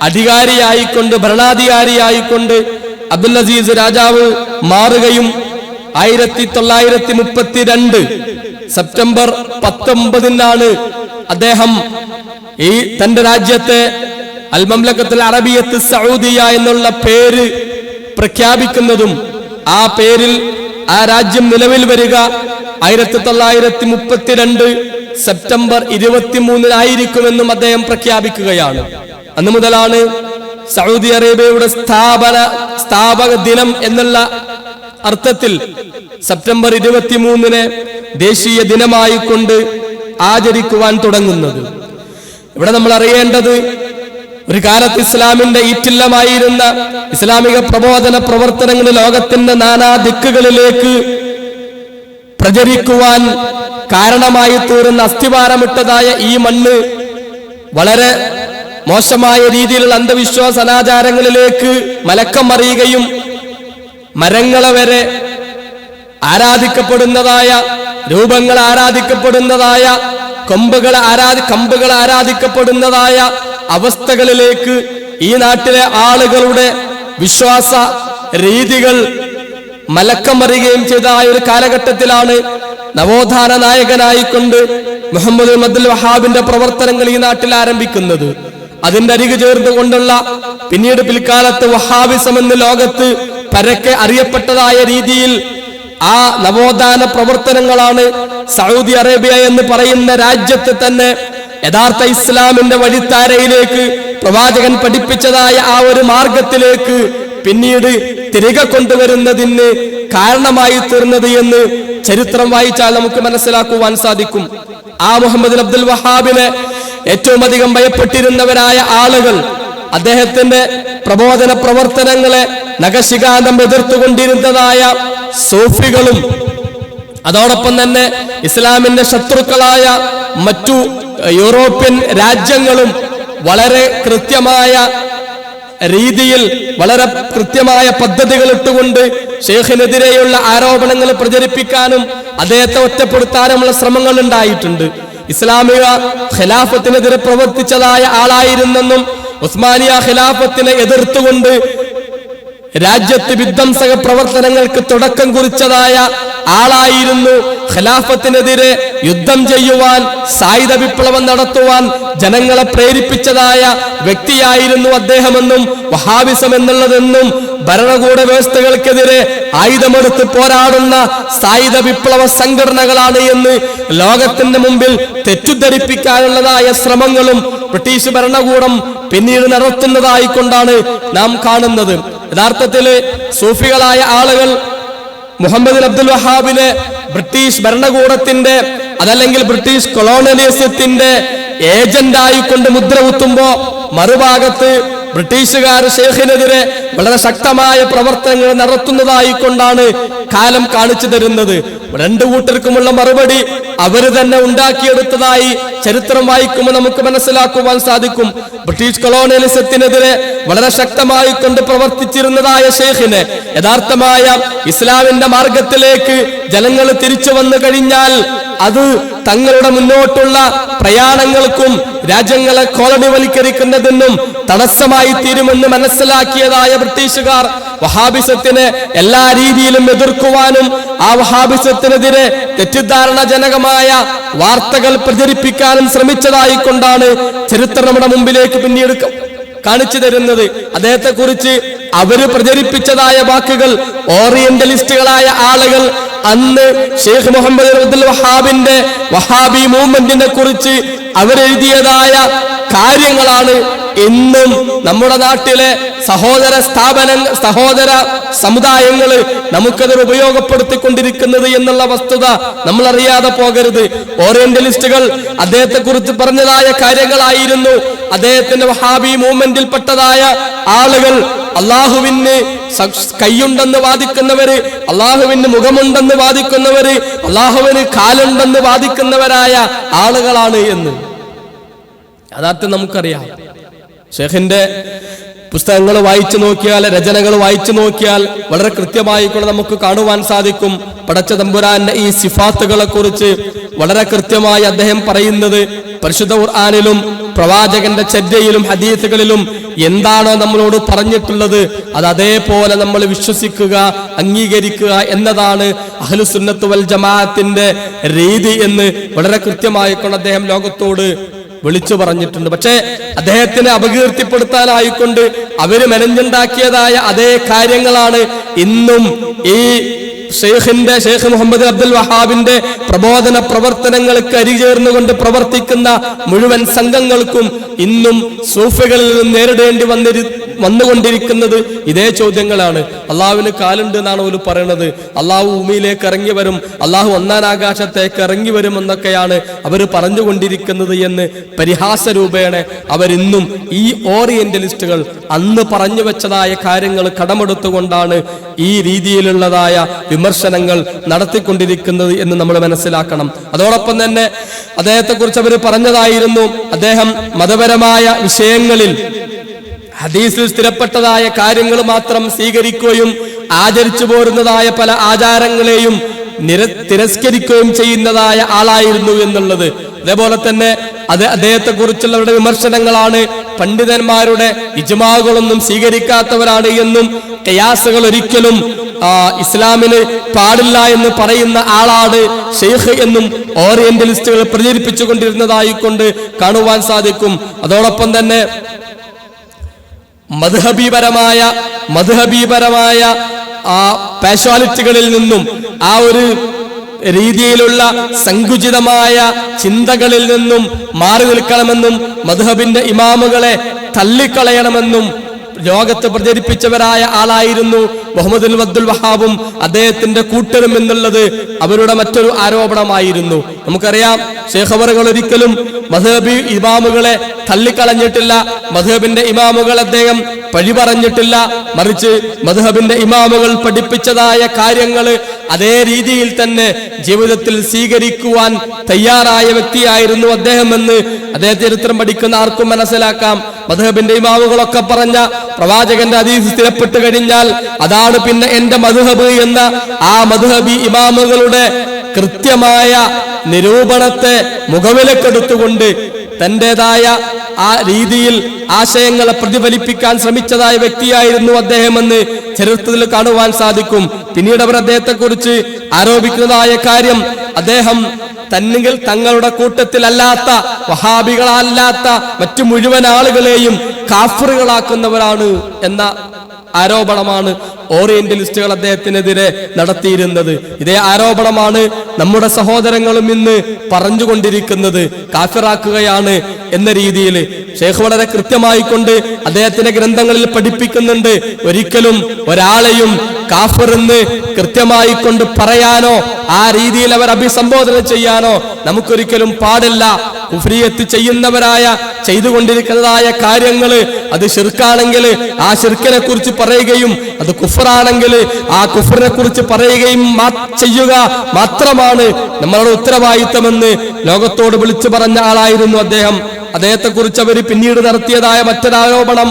അധികാരിയായിക്കൊണ്ട്, ഭരണാധികാരിയായിക്കൊണ്ട് അബ്ദുൽ അസീസ് രാജാവ് മാറുകയും 1932 സെപ്റ്റംബർ 19 അദ്ദേഹം ഈ തന്റെ രാജ്യത്തെ അൽ മംലക്കത്തുൽ അറബിയത്ത് സഊദിയ എന്നുള്ള പേര് പ്രഖ്യാപിക്കുന്നതും ആ പേരിൽ ആ രാജ്യം നിലവിൽ വരിക 1932 സെപ്റ്റംബർ 23 അദ്ദേഹം പ്രഖ്യാപിക്കുകയാണ്. അന്നു മുതലാണ് സൗദി അറേബ്യയുടെ സ്ഥാപക ദിനം എന്നുള്ള അർത്ഥത്തിൽ സെപ്റ്റംബർ 23 ദേശീയ ദിനമായി കൊണ്ട് ആചരിക്കുവാൻ തുടങ്ങുന്നത്. ഇവിടെ നമ്മൾ അറിയേണ്ടത്, ഒരു കാലത്ത് ഇസ്ലാമിന്റെ ഈറ്റില്ലമായിരുന്ന ഇസ്ലാമിക പ്രബോധന പ്രവർത്തനങ്ങൾ ലോകത്തിന്റെ നാനാ ദിക്കുകളിലേക്ക് പ്രചരിക്കുവാൻ കാരണമായി തീർന്ന അസ്ഥിവാരമിട്ടതായ ഈ മണ്ണ് വളരെ മോശമായ രീതിയിലുള്ള അന്ധവിശ്വാസ അനാചാരങ്ങളിലേക്ക് മലക്കം മറിയുകയും മരങ്ങളെ വരെ ആരാധിക്കപ്പെടുന്നതായ, രൂപങ്ങൾ ആരാധിക്കപ്പെടുന്നതായ, കമ്പുകൾ ആരാധിക്കപ്പെടുന്നതായ അവസ്ഥകളിലേക്ക് ഈ നാട്ടിലെ ആളുകളുടെ വിശ്വാസ രീതികൾ മലക്കം മറിയുകയും ചെയ്ത ഒരു കാലഘട്ടത്തിലാണ് നവോത്ഥാന നായകനായിക്കൊണ്ട് മുഹമ്മദ് അബ്ദുൽ വഹാബിന്റെ പ്രവർത്തനങ്ങൾ ഈ നാട്ടിൽ ആരംഭിക്കുന്നത്. അതിന്റെ അരികു ചേർന്നുകൊണ്ടുള്ള പിന്നീട് പിൽക്കാലത്ത് വഹാബിസം എന്ന് ലോകത്ത് പരക്കെ അറിയപ്പെട്ടതായ രീതിയിൽ ആ നവോത്ഥാന പ്രവർത്തനങ്ങളാണ് സൗദി അറേബ്യ എന്ന് പറയുന്ന രാജ്യത്ത് തന്നെ യഥാർത്ഥ ഇസ്ലാമിന്റെ വഴിത്താരയിലേക്ക് പ്രവാചകൻ പഠിപ്പിച്ചതായ ആ ഒരു മാർഗത്തിലേക്ക് പിന്നീട് തിരികെ കൊണ്ടുവരുന്നതിന് കാരണമായി തീർന്നത് എന്ന് ചരിത്രം വായിച്ചാൽ നമുക്ക് മനസ്സിലാക്കുവാൻ സാധിക്കും. ആ മുഹമ്മദ് അബ്ദുൽ വഹാബിനെ ഏറ്റവും അധികം ഭയപ്പെട്ടിരുന്നവരായ ആളുകൾ അദ്ദേഹത്തിന്റെ പ്രബോധന പ്രവർത്തനങ്ങളെ നഖശിഖാന്തം എതിർത്തുകൊണ്ടിരുന്നതായ സൂഫികളും അതോടൊപ്പം തന്നെ ഇസ്ലാമിന്റെ ശത്രുക്കളായ മറ്റു യൂറോപ്യൻ രാജ്യങ്ങളും വളരെ കൃത്യമായ രീതിയിൽ, വളരെ കൃത്യമായ പദ്ധതികൾ ഇട്ടുകൊണ്ട് ഷെയ്ഖിനെതിരെയുള്ള ആരോപണങ്ങൾ പ്രചരിപ്പിക്കാനും അദ്ദേഹത്തെ ഒറ്റപ്പെടുത്താനുമുള്ള ശ്രമങ്ങൾ ഉണ്ടായിട്ടുണ്ട്. ഇസ്ലാമിക ഖിലാഫത്തിനെതിരെ പ്രവർത്തിച്ചതായ ആളായിരുന്നെന്നും ഉസ്മാനിയ ഖിലാഫത്തിനെ എതിർത്തുകൊണ്ട് രാജ്യത്ത് വിധ്വംസക പ്രവർത്തനങ്ങൾക്ക് തുടക്കം കുറിച്ചതായ ആളായിരുന്നു. ഖിലാഫത്തിനെതിരെ യുദ്ധം ചെയ്യുവാൻ, സായുധ വിപ്ലവം നടത്തുവാൻ ജനങ്ങളെ പ്രേരിപ്പിച്ചതായ വ്യക്തിയായിരുന്നു അദ്ദേഹമെന്നും വഹാബിസം എന്നുള്ളതെന്നും ഭരണകൂട വ്യവസ്ഥകൾക്കെതിരെ ആയുധമെടുത്ത് പോരാടുന്ന സായുധ വിപ്ലവ സംഘടനകളാണ് എന്ന് ലോകത്തിന്റെ മുമ്പിൽ തെറ്റിദ്ധരിപ്പിക്കാനുള്ളതായ ശ്രമങ്ങളും ബ്രിട്ടീഷ് ഭരണകൂടം പിന്നീട് നടത്തുന്നതായിക്കൊണ്ടാണ് നാം കാണുന്നത്. യഥാർത്ഥത്തില് സൂഫികളായ ആളുകൾ മുഹമ്മദ് അബ്ദുൽ വഹാബിനെ ബ്രിട്ടീഷ് ഭരണകൂടത്തിന്റെ അതല്ലെങ്കിൽ ബ്രിട്ടീഷ് കൊളോണിയലിസത്തിന്റെ ഏജന്റായിക്കൊണ്ട് മുദ്ര കുത്തുമ്പോ മറുഭാഗത്ത് ബ്രിട്ടീഷുകാർ ഷെയ്ഖിനെതിരെ വളരെ ശക്തമായ പ്രവർത്തനങ്ങൾ നടത്തുന്നതായിക്കൊണ്ടാണ് കാലം കാണിച്ചു തരുന്നത്. രണ്ടു കൂട്ടർക്കുമുള്ള മറുപടി അവര് തന്നെ ഉണ്ടാക്കിയെടുത്തതായി ചരിത്രം വായിക്കുമ്പോൾ നമുക്ക് മനസ്സിലാക്കുവാൻ സാധിക്കും. ബ്രിട്ടീഷ് കൊളോണിയലിസത്തിനെതിരെ വളരെ ശക്തമായി കൊണ്ട് പ്രവർത്തിച്ചിരുന്നതായ ഷെയ്ഖിനെ യഥാർത്ഥമായ ഇസ്ലാമിന്റെ മാർഗത്തിലേക്ക് ജനങ്ങൾ തിരിച്ചു വന്നു കഴിഞ്ഞാൽ അത് തങ്ങളുടെ മുന്നോട്ടുള്ള പ്രയാണങ്ങൾക്കും രാജ്യങ്ങളെ കോളനിവൽക്കരിക്കുന്നതിനും തടസ്സമായി തീരുമെന്ന് മനസ്സിലാക്കിയതായ ബ്രിട്ടീഷുകാർ വഹാബിസത്തിനെ എല്ലാ രീതിയിലും എതിർക്കുവാനും ആ വഹാബിസത്തിനെതിരെ തെറ്റിദ്ധാരണജനകമായ വാർത്തകൾ പ്രചരിപ്പിക്കാനും ശ്രമിച്ചതായിക്കൊണ്ടാണ് ചരിത്രം നമ്മുടെ മുമ്പിലേക്ക് പിന്നീട് കാണിച്ചു തരുന്നത്. അദ്ദേഹത്തെ കുറിച്ച് അവര് പ്രചരിപ്പിച്ചതായ വാക്കുകൾ ഓറിയന്റലിസ്റ്റുകളായ ആളുകൾ അന്ന് ഷെയ്ഖ് മുഹമ്മദ് അബ്ദുൽ വഹാബിന്റെ വഹാബി മൂവ്മെന്റിനെ കുറിച്ച് അവരെഴുതിയതായ കാര്യങ്ങളാണ് ഇന്നും നമ്മുടെ നാട്ടിലെ സഹോദര സമുദായങ്ങള് നമുക്കത് ഉപയോഗപ്പെടുത്തിക്കൊണ്ടിരിക്കുന്നത് എന്നുള്ള വസ്തുത നമ്മൾ അറിയാതെ പോകരുത്. ഓറിയന്റലിസ്റ്റുകൾ അദ്ദേഹത്തെ കുറിച്ച് പറഞ്ഞതായ കാര്യങ്ങളായിരുന്നു. അദ്ദേഹത്തിന്റെ വഹാബി മൂവ്മെന്റിൽപ്പെട്ടതായ ആളുകൾ അള്ളാഹുവിന് കൈയുണ്ടെന്ന് വാദിക്കുന്നവര്, അള്ളാഹുവിന് മുഖമുണ്ടെന്ന് വാദിക്കുന്നവര്, അള്ളാഹുവിന് കാലുണ്ടെന്ന് വാദിക്കുന്നവരായ ആളുകളാണ് എന്ന് യഥാർത്ഥം നമുക്കറിയാം. ഷെയ്ഖിന്റെ പുസ്തകങ്ങൾ വായിച്ചു നോക്കിയാൽ, രചനകൾ വായിച്ചു നോക്കിയാൽ വളരെ കൃത്യമായി കൊണ്ട് നമുക്ക് കാണുവാൻ സാധിക്കും. പടച്ച തമ്പുരാന്റെ ഈ സിഫാത്തുകളെ കുറിച്ച് വളരെ കൃത്യമായി അദ്ദേഹം പറയുന്നത് പരിശുദ്ധ ഖുർആനിലും പ്രവാചകന്റെ ചര്യയിലും ഹദീസുകളിലും എന്താണോ നമ്മളോട് പറഞ്ഞിട്ടുള്ളത് അത് അതേപോലെ നമ്മൾ വിശ്വസിക്കുക, അംഗീകരിക്കുക എന്നതാണ് അഹ്ലുസുന്നത്ത് വൽ ജമാഅത്തിന്റെ രീതി എന്ന് വളരെ കൃത്യമായി കൊണ്ട് അദ്ദേഹം ലോകത്തോട് വിളിച്ചു പറഞ്ഞിട്ടുണ്ട്. പക്ഷേ അദ്ദേഹത്തിനെ അപകീർത്തിപ്പെടുത്താനായിക്കൊണ്ട് അവര് മെനഞ്ഞുണ്ടാക്കിയതായ അതേ കാര്യങ്ങളാണ് ഇന്നും ഈ ഷെയ്ഖ് മുഹമ്മദ് അബ്ദുൽ വഹാബിന്റെ പ്രബോധന പ്രവർത്തനങ്ങൾക്ക് അരിചേർന്നുകൊണ്ട് പ്രവർത്തിക്കുന്ന മുഴുവൻ സംഘങ്ങൾക്കും ഇന്നും സൂഫികളിൽ നിന്ന് നേരിടേണ്ടി വന്നുകൊണ്ടിരിക്കുന്നത് ഇതേ ചോദ്യങ്ങളാണ്. അള്ളാഹുവിന് കാലുണ്ട് എന്നാണ് അവർ പറയുന്നത്, അള്ളാഹു ഭൂമിയിലേക്ക് ഇറങ്ങി വരും, അള്ളാഹു ഒന്നാം ആകാശത്തേക്ക് ഇറങ്ങി വരും എന്നൊക്കെയാണ് അവർ പറഞ്ഞുകൊണ്ടിരിക്കുന്നത് എന്ന് പരിഹാസ രൂപേണ അവരിന്നും ഈ ഓറിയന്റലിസ്റ്റുകൾ അന്ന് പറഞ്ഞു വെച്ചതായ കാര്യങ്ങൾ കടമെടുത്തുകൊണ്ടാണ് ഈ രീതിയിലുള്ളതായ വിമർശനങ്ങൾ നടത്തിക്കൊണ്ടിരിക്കുന്നത് എന്ന് നമ്മൾ മനസ്സിലാക്കണം. അതോടൊപ്പം തന്നെ അദ്ദേഹത്തെ കുറിച്ച് അവർ പറഞ്ഞതായിരുന്നു, അദ്ദേഹം മതപരമായ വിഷയങ്ങളിൽ ഹദീസിൽ സ്ഥിരപ്പെട്ടതായ കാര്യങ്ങൾ മാത്രം സ്വീകരിക്കുകയും ആചരിച്ചു പോരുന്നതായ പല ആചാരങ്ങളെയും തിരസ്കരിക്കുകയും ചെയ്യുന്നതായ ആളായിരുന്നു എന്നുള്ളത്. അതേപോലെ തന്നെ അദ്ദേഹത്തെ കുറിച്ചുള്ളവരുടെ വിമർശനങ്ങളാണ് പണ്ഡിതന്മാരുടെ ഇജ്മാകളൊന്നും സ്വീകരിക്കാത്തവരാണ് എന്നും ഖിയാസുകൾ ഒരിക്കലും ഇസ്ലാമിന് പാടില്ല എന്ന് പറയുന്ന ആളാണ് ഷെയ്ഖ് എന്നും ഓറിയന്റലിസ്റ്റുകൾ പ്രചരിപ്പിച്ചു കൊണ്ടിരുന്നതായിക്കൊണ്ട് കാണുവാൻ സാധിക്കും. അതോടൊപ്പം തന്നെ മദ്ഹബീപരമായ ആ പാഷ്വാലിറ്റികളിൽ നിന്നും ആ ഒരു രീതിയിലുള്ള സങ്കുചിതമായ ചിന്തകളിൽ നിന്നും മാറി നിൽക്കണമെന്നും മദ്ഹബിന്റെ ഇമാമുകളെ തള്ളിക്കളയണമെന്നും ലോകത്ത് പ്രചരിപ്പിച്ചവരായ ആളായിരുന്നു മുഹമ്മദ് അബ്ദുൽ വഹാബും അദ്ദേഹത്തിന്റെ കൂട്ടരും എന്നുള്ളത് അവരുടെ മറ്റൊരു ആരോപണമായിരുന്നു. നമുക്കറിയാം ശൈഖ് അവറുകൾ ഒരിക്കലും മദ്ഹബി ഇമാമുകളെ തള്ളിക്കളഞ്ഞിട്ടില്ല, മദ്ഹബിന്റെ ഇമാമുകൾ അദ്ദേഹം പഴി പറഞ്ഞിട്ടില്ല. മറിച്ച് മദ്ഹബിന്റെ ഇമാമുകൾ പഠിപ്പിച്ചതായ കാര്യങ്ങൾ അതേ രീതിയിൽ തന്നെ ജീവിതത്തിൽ സ്വീകരിക്കുവാൻ തയ്യാറായ വ്യക്തിയായിരുന്നു അദ്ദേഹം എന്ന് അദ്ദേഹം ചരിത്രം പഠിക്കുന്ന ആർക്കും മനസ്സിലാക്കാം. മദ്ഹബിന്റെ ഇമാമുകളൊക്കെ പറഞ്ഞ പ്രവാചകന്റെ ഹദീസ് സ്ഥിരപ്പെട്ടു കഴിഞ്ഞാൽ അതാണ് പിന്നെ എന്റെ മദ്ഹബ് എന്ന ആ മദ്ഹബി ഇമാമുകളുടെ കൃത്യമായ നിരൂപണത്തെ മുഖവിലക്കെടുത്തുകൊണ്ട് തന്റേതായ ആ രീതിയിൽ ആശയങ്ങളെ പ്രതിഫലിപ്പിക്കാൻ ശ്രമിച്ചതായ വ്യക്തിയായിരുന്നു അദ്ദേഹം എന്ന് ചരിത്രത്തിൽ കാണുവാൻ സാധിക്കും. പിന്നീട് അവർ അദ്ദേഹത്തെ കുറിച്ച് ആരോപിക്കുന്നതായ കാര്യം അദ്ദേഹം തങ്ങളുടെ കൂട്ടത്തിലല്ലാത്ത വഹാബികളല്ലാത്ത മറ്റു മുഴുവൻ ആളുകളെയും കാഫിറുകളാക്കുന്നവരാണ് എന്ന ആരോപണമാണ് ഓറിയന്റലിസ്റ്റുകൾ അദ്ദേഹത്തിനെതിരെ നടത്തിയിരുന്നത്. ഇതേ ആരോപണമാണ് നമ്മുടെ സഹോദരങ്ങളും ഇന്ന് പറഞ്ഞുകൊണ്ടിരിക്കുന്നത്. കാഫിറാക്കുകയാണ് എന്ന രീതിയിൽ ഷെയ്ഖ് വളരെ കൃത്യമായി കൊണ്ട് അദ്ദേഹത്തിന്റെ ഗ്രന്ഥങ്ങളിൽ പഠിപ്പിക്കുന്നുണ്ട്. ഒരിക്കലും ഒരാളെയും കാഫിർ എന്ന് കൃത്യമായി കൊണ്ട് പറയാനോ ആ രീതിയിൽ അവർ അഭിസംബോധന ചെയ്യാനോ നമുക്കൊരിക്കലും പാടില്ല. കുഫ്രിയത്ത് ചെയ്യുന്നവരായ ചെയ്തുകൊണ്ടിരിക്കുന്നതായ കാര്യങ്ങൾ അത് ശിർക്കാണെങ്കിൽ ആ ശിർക്കിനെ കുറിച്ച് പറയുകയും അത് കുഫറാണെങ്കിൽ ആ കുഫറിനെ കുറിച്ച് പറയുകയും ചെയ്യുക മാത്രമാണ് നമ്മളുടെ ഉത്തരവാദിത്തമെന്ന് ലോകത്തോട് വിളിച്ചു പറഞ്ഞ ആളായിരുന്നു അദ്ദേഹം. അദ്ദേഹത്തെ കുറിച്ച് അവർ പിന്നീട് നടത്തിയതായ മറ്റൊരാരോപണം,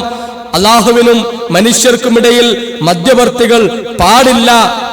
അള്ളാഹുവിനും മനുഷ്യർക്കുമിടയിൽ മധ്യവർത്തികൾ പാടില്ല,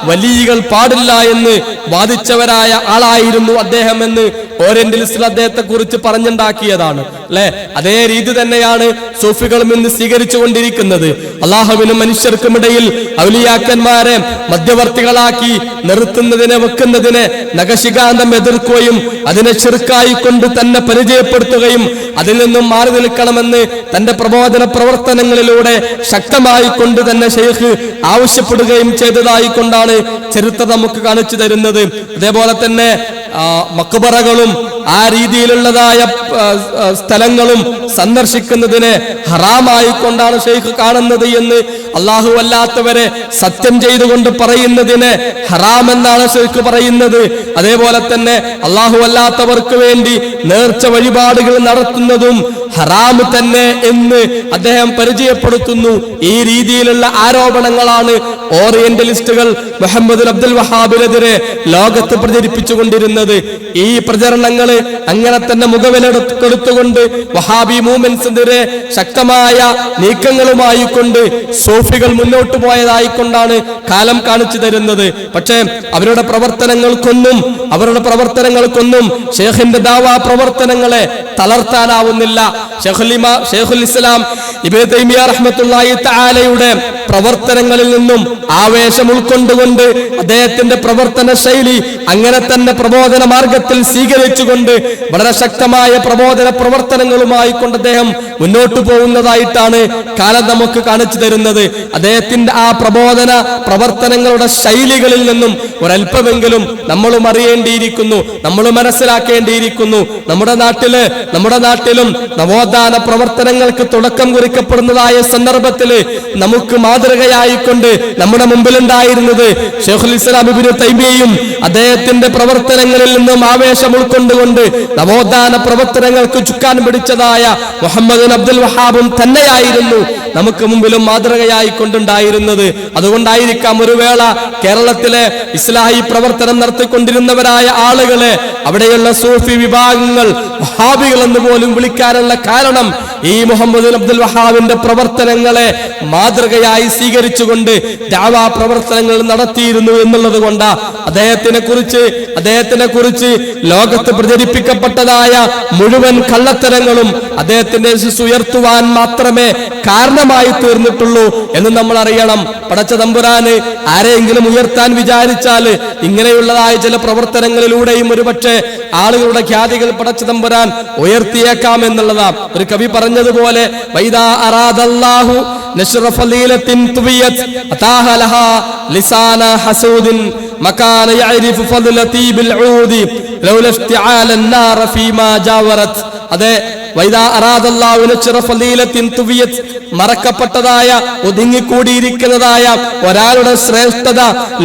വലിയകൾ പാടില്ല എന്ന് വാദിച്ചവരായ ആളായിരുന്നു അദ്ദേഹം എന്ന് ഓറിയന്റലിസ്റ്റിൽ അദ്ദേഹത്തെ കുറിച്ച് പറഞ്ഞുണ്ടാക്കിയതാണ് അല്ലെ. അതേ രീതി തന്നെയാണ് സൂഫികളും ഇന്ന് സ്വീകരിച്ചു കൊണ്ടിരിക്കുന്നത്. അള്ളാഹുവിനും മനുഷ്യർക്കുമിടയിൽ ഔലിയാക്കന്മാരെ മധ്യവർത്തികളാക്കി നിർത്തുന്നതിനെ വെക്കുന്നതിനെ നഖശികാന്തം എതിർക്കുകയും അതിനെ ശിർക്കായി കൊണ്ട് തന്നെ പരിചയപ്പെടുത്തുകയും അതിൽ നിന്നും മാറി നിൽക്കണമെന്ന് തന്റെ പ്രബോധന പ്രവർത്തനങ്ങളിലൂടെ ശക്തമായി കൊണ്ട് തന്നെ ഷെയ്ഖ് ആവശ്യപ്പെടുകയും ചെയ്തതായി കൊണ്ടാണ് ചരിത്രം നമുക്ക് കാണിച്ചു തരുന്നത്. അതേപോലെ തന്നെ മക്ബറകളും ആ രീതിയിലുള്ളതായ സ്ഥലങ്ങളും സന്ദർശിക്കുന്നതിനെ ഹറാമായി കൊണ്ടാണ് ഷെയ്ഖ് കാണുന്നത് എന്ന് അള്ളാഹു അല്ലാത്തവരെ സത്യം ചെയ്തുകൊണ്ട് പറയുന്നതിനെ ഹറാം എന്നാണ് ഷെയ്ഖ് പറയുന്നത്. അതേപോലെ തന്നെ അള്ളാഹു അല്ലാത്തവർക്ക് വേണ്ടി നേർച്ച വഴിപാടുകൾ നടത്തുന്നതും ഹറാം തന്നെ എന്ന് അദ്ദേഹം പരിചയപ്പെടുത്തുന്നു. ഈ രീതിയിലുള്ള ആരോപണങ്ങളാണ് ഓറിയന്റലിസ്റ്റുകൾ മുഹമ്മദ് അബ്ദുൽ വഹാബിനെതിരെ ലോകത്ത് പ്രചരിപ്പിച്ചുകൊണ്ടിരുന്നത്. ഈ പ്രചരണങ്ങൾ അങ്ങനെ തന്നെ മുഖവിലെടുത്തുകൊണ്ട് വഹാബി മൂവ്മെന്റ്സിനെതിരെ ശക്തമായ നീക്കങ്ങളുമായി കൊണ്ട് സൂഫികൾ മുന്നോട്ട് പോയതായിക്കൊണ്ടാണ് കാലം കാണിച്ചു തരുന്നത്. പക്ഷേ അവരുടെ പ്രവർത്തനങ്ങൾക്കൊന്നും ഷെയ്ഖിന്റെ ദാവാ പ്രവർത്തനങ്ങളെ തളർത്താനാവുന്നില്ല. ഷെയ്ഖുൽ ഇസ്ലാം ഇബ്നു തൈമിയ്യ റഹ്മത്തുള്ളാഹി തആലയുടെ പ്രവർത്തനങ്ങളിൽ നിന്നും ആവേശം ഉൾക്കൊണ്ടുകൊണ്ട് അദ്ദേഹത്തിന്റെ പ്രവർത്തന ശൈലി അങ്ങനെ തന്നെ പ്രബോധന മാർഗത്തിൽ സ്വീകരിച്ചുകൊണ്ട് വളരെ ശക്തമായ പ്രബോധന പ്രവർത്തനങ്ങളുമായി കൊണ്ട് അദ്ദേഹം മുന്നോട്ട് പോകുന്നതായിട്ടാണ് കാലം നമുക്ക് കാണിച്ചു തരുന്നത്. അദ്ദേഹത്തിന്റെ ആ പ്രബോധന പ്രവർത്തനങ്ങളുടെ ശൈലികളിൽ നിന്നും ഒരല്പമെങ്കിലും നമ്മളും അറിയേണ്ടിയിരിക്കുന്നു, നമ്മൾ മനസ്സിലാക്കേണ്ടിയിരിക്കുന്നു. നമ്മുടെ നാട്ടിലും നവോത്ഥാന പ്രവർത്തനങ്ങൾക്ക് തുടക്കം കുറിക്കപ്പെടുന്നതായ സന്ദർഭത്തിൽ നമുക്ക് മാതൃകയായിക്കൊണ്ട് നമ്മുടെ മുമ്പിലുണ്ടായിരുന്നത് ഷെയ്ഖുൽ ഇസ്ലാം ഇബ്നു തൈമിയ്യയും അദ്ദേഹത്തിന്റെ പ്രവർത്തനങ്ങളിൽ നിന്നും ആവേശം ഉൾക്കൊണ്ടുകൊണ്ട് നവോത്ഥാന പ്രവർത്തനങ്ങൾക്ക് ചുക്കാൻ പിടിച്ചതായ മുഹമ്മദ് അബ്ദുൽ വഹാബും തന്നെയായിരുന്നു നമുക്ക് മുമ്പിലും മാതൃകയായി കൊണ്ടുണ്ടായിരുന്നത്. അതുകൊണ്ടായിരിക്കാം ഒരു വേള കേരളത്തിലെ ഇസ്ലാഹി പ്രവർത്തനം നടത്തിക്കൊണ്ടിരുന്നവരായ ആളുകളെ അവിടെയുള്ള സൂഫി വിഭാഗങ്ങൾ വഹാബികൾ എന്ന് പോലും വിളിക്കാനുള്ള കാരണം ഈ മുഹമ്മദ് അബ്ദുൽ വഹാബിന്റെ പ്രവർത്തനങ്ങളെ മാതൃകയായി സ്വീകരിച്ചുകൊണ്ട് ദഅവാ പ്രവർത്തനങ്ങൾ നടത്തിയിരുന്നു എന്നുള്ളത് കൊണ്ടാ. അദ്ദേഹത്തിനെ കുറിച്ച് ലോകത്ത് പ്രചരിപ്പിക്കപ്പെട്ടതായ മുഴുവൻ കള്ളത്തരങ്ങളും അദ്ദേഹത്തിന്റെ ഉയർത്തുവാൻ മാത്രമേ കാരണമായി തീർന്നിട്ടുള്ളൂ എന്ന് നമ്മൾ അറിയണം. പടച്ച തമ്പുരാന് ആരെയെങ്കിലും ഉയർത്താൻ വിചാരിച്ചാൽ ഇങ്ങനെയുള്ളതായ ചില പ്രവർത്തനങ്ങളിലൂടെയും ഒരുപക്ഷെ ആളുകളുടെ ഖ്യാതികൾ പടച്ച തമ്പുരാൻ ഉയർത്തിയേക്കാം എന്നുള്ളതാണ്. ഒരു കവി പറഞ്ഞതുപോലെ വൈദാ അറാദല്ലാഹു നശ്റ ഫളീലത്തിൻ തുവിയത് അതാഹ ലഹാ ലിസാന ഹസൂദിൻ മകാന യഅരിഫു ഫളലതി ബിൽ ഊദി ലൗല ഇസ്തിആല النار ഫീമാ ജാവറത്. അതെ, വൈദാ അറാദല്ലാഹു നശ്റ ഫളീലത്തിൻ തുവിയത്, മറക്കപ്പെട്ടതായ ഒതുങ്ങിക്കൂടിയിരിക്കുന്നതായ ഒരാളുടെ ശ്രേഷ്ഠത